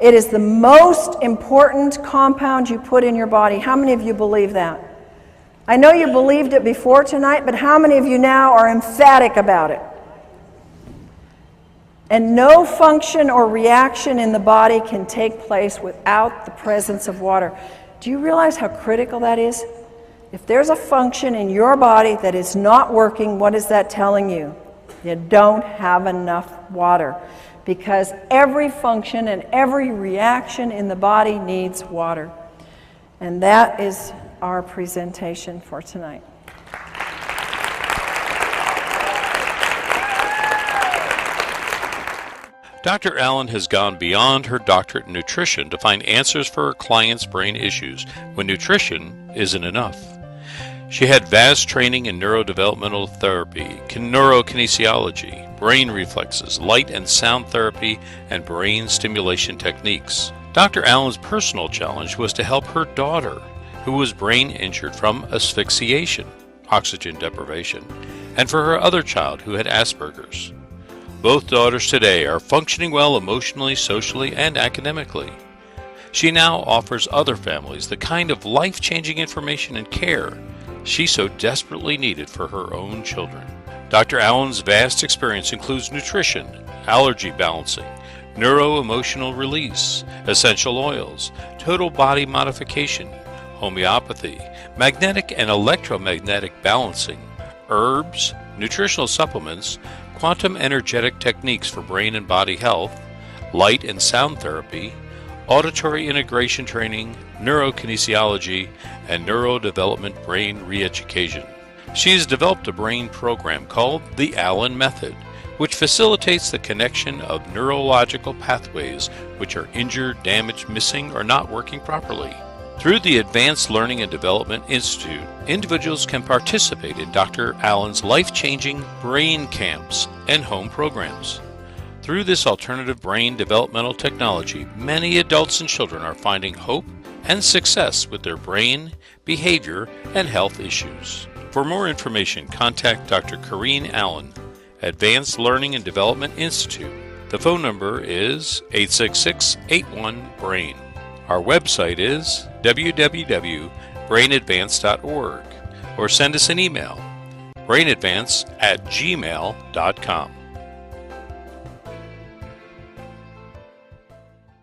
It is the most important compound you put in your body. How many of you believe that? I know you believed it before tonight, but how many of you now are emphatic about it? And no function or reaction in the body can take place without the presence of water. Do you realize how critical that is? If there's a function in your body that is not working, what is that telling you? You don't have enough water, because every function and every reaction in the body needs water. And that is our presentation for tonight. Dr. Allen has gone beyond her doctorate in nutrition to find answers for her clients' brain issues when nutrition isn't enough. She had vast training in neurodevelopmental therapy, neurokinesiology, brain reflexes, light and sound therapy, and brain stimulation techniques. Dr. Allen's personal challenge was to help her daughter, who was brain injured from asphyxiation, oxygen deprivation, and for her other child who had Asperger's. Both daughters today are functioning well emotionally, socially, and academically. She now offers other families the kind of life-changing information and care she so desperately needed for her own children. Dr. Allen's vast experience includes nutrition, allergy balancing, neuro-emotional release, essential oils, total body modification, homeopathy, magnetic and electromagnetic balancing, herbs, nutritional supplements, quantum energetic techniques for brain and body health, light and sound therapy, auditory integration training, neurokinesiology, and neurodevelopment brain re-education. She has developed a brain program called the Allen Method, which facilitates the connection of neurological pathways which are injured, damaged, missing, or not working properly. Through the Advanced Learning and Development Institute, individuals can participate in Dr. Allen's life-changing brain camps and home programs. Through Through this alternative brain developmental technology, many adults and children are finding hope and success with their brain, behavior, and health issues. For more information, contact Dr. Corinne Allen, Advanced Learning and Development Institute. The phone number is 866-81-BRAIN. Our website is www.brainadvance.org, or send us an email, brainadvance@gmail.com.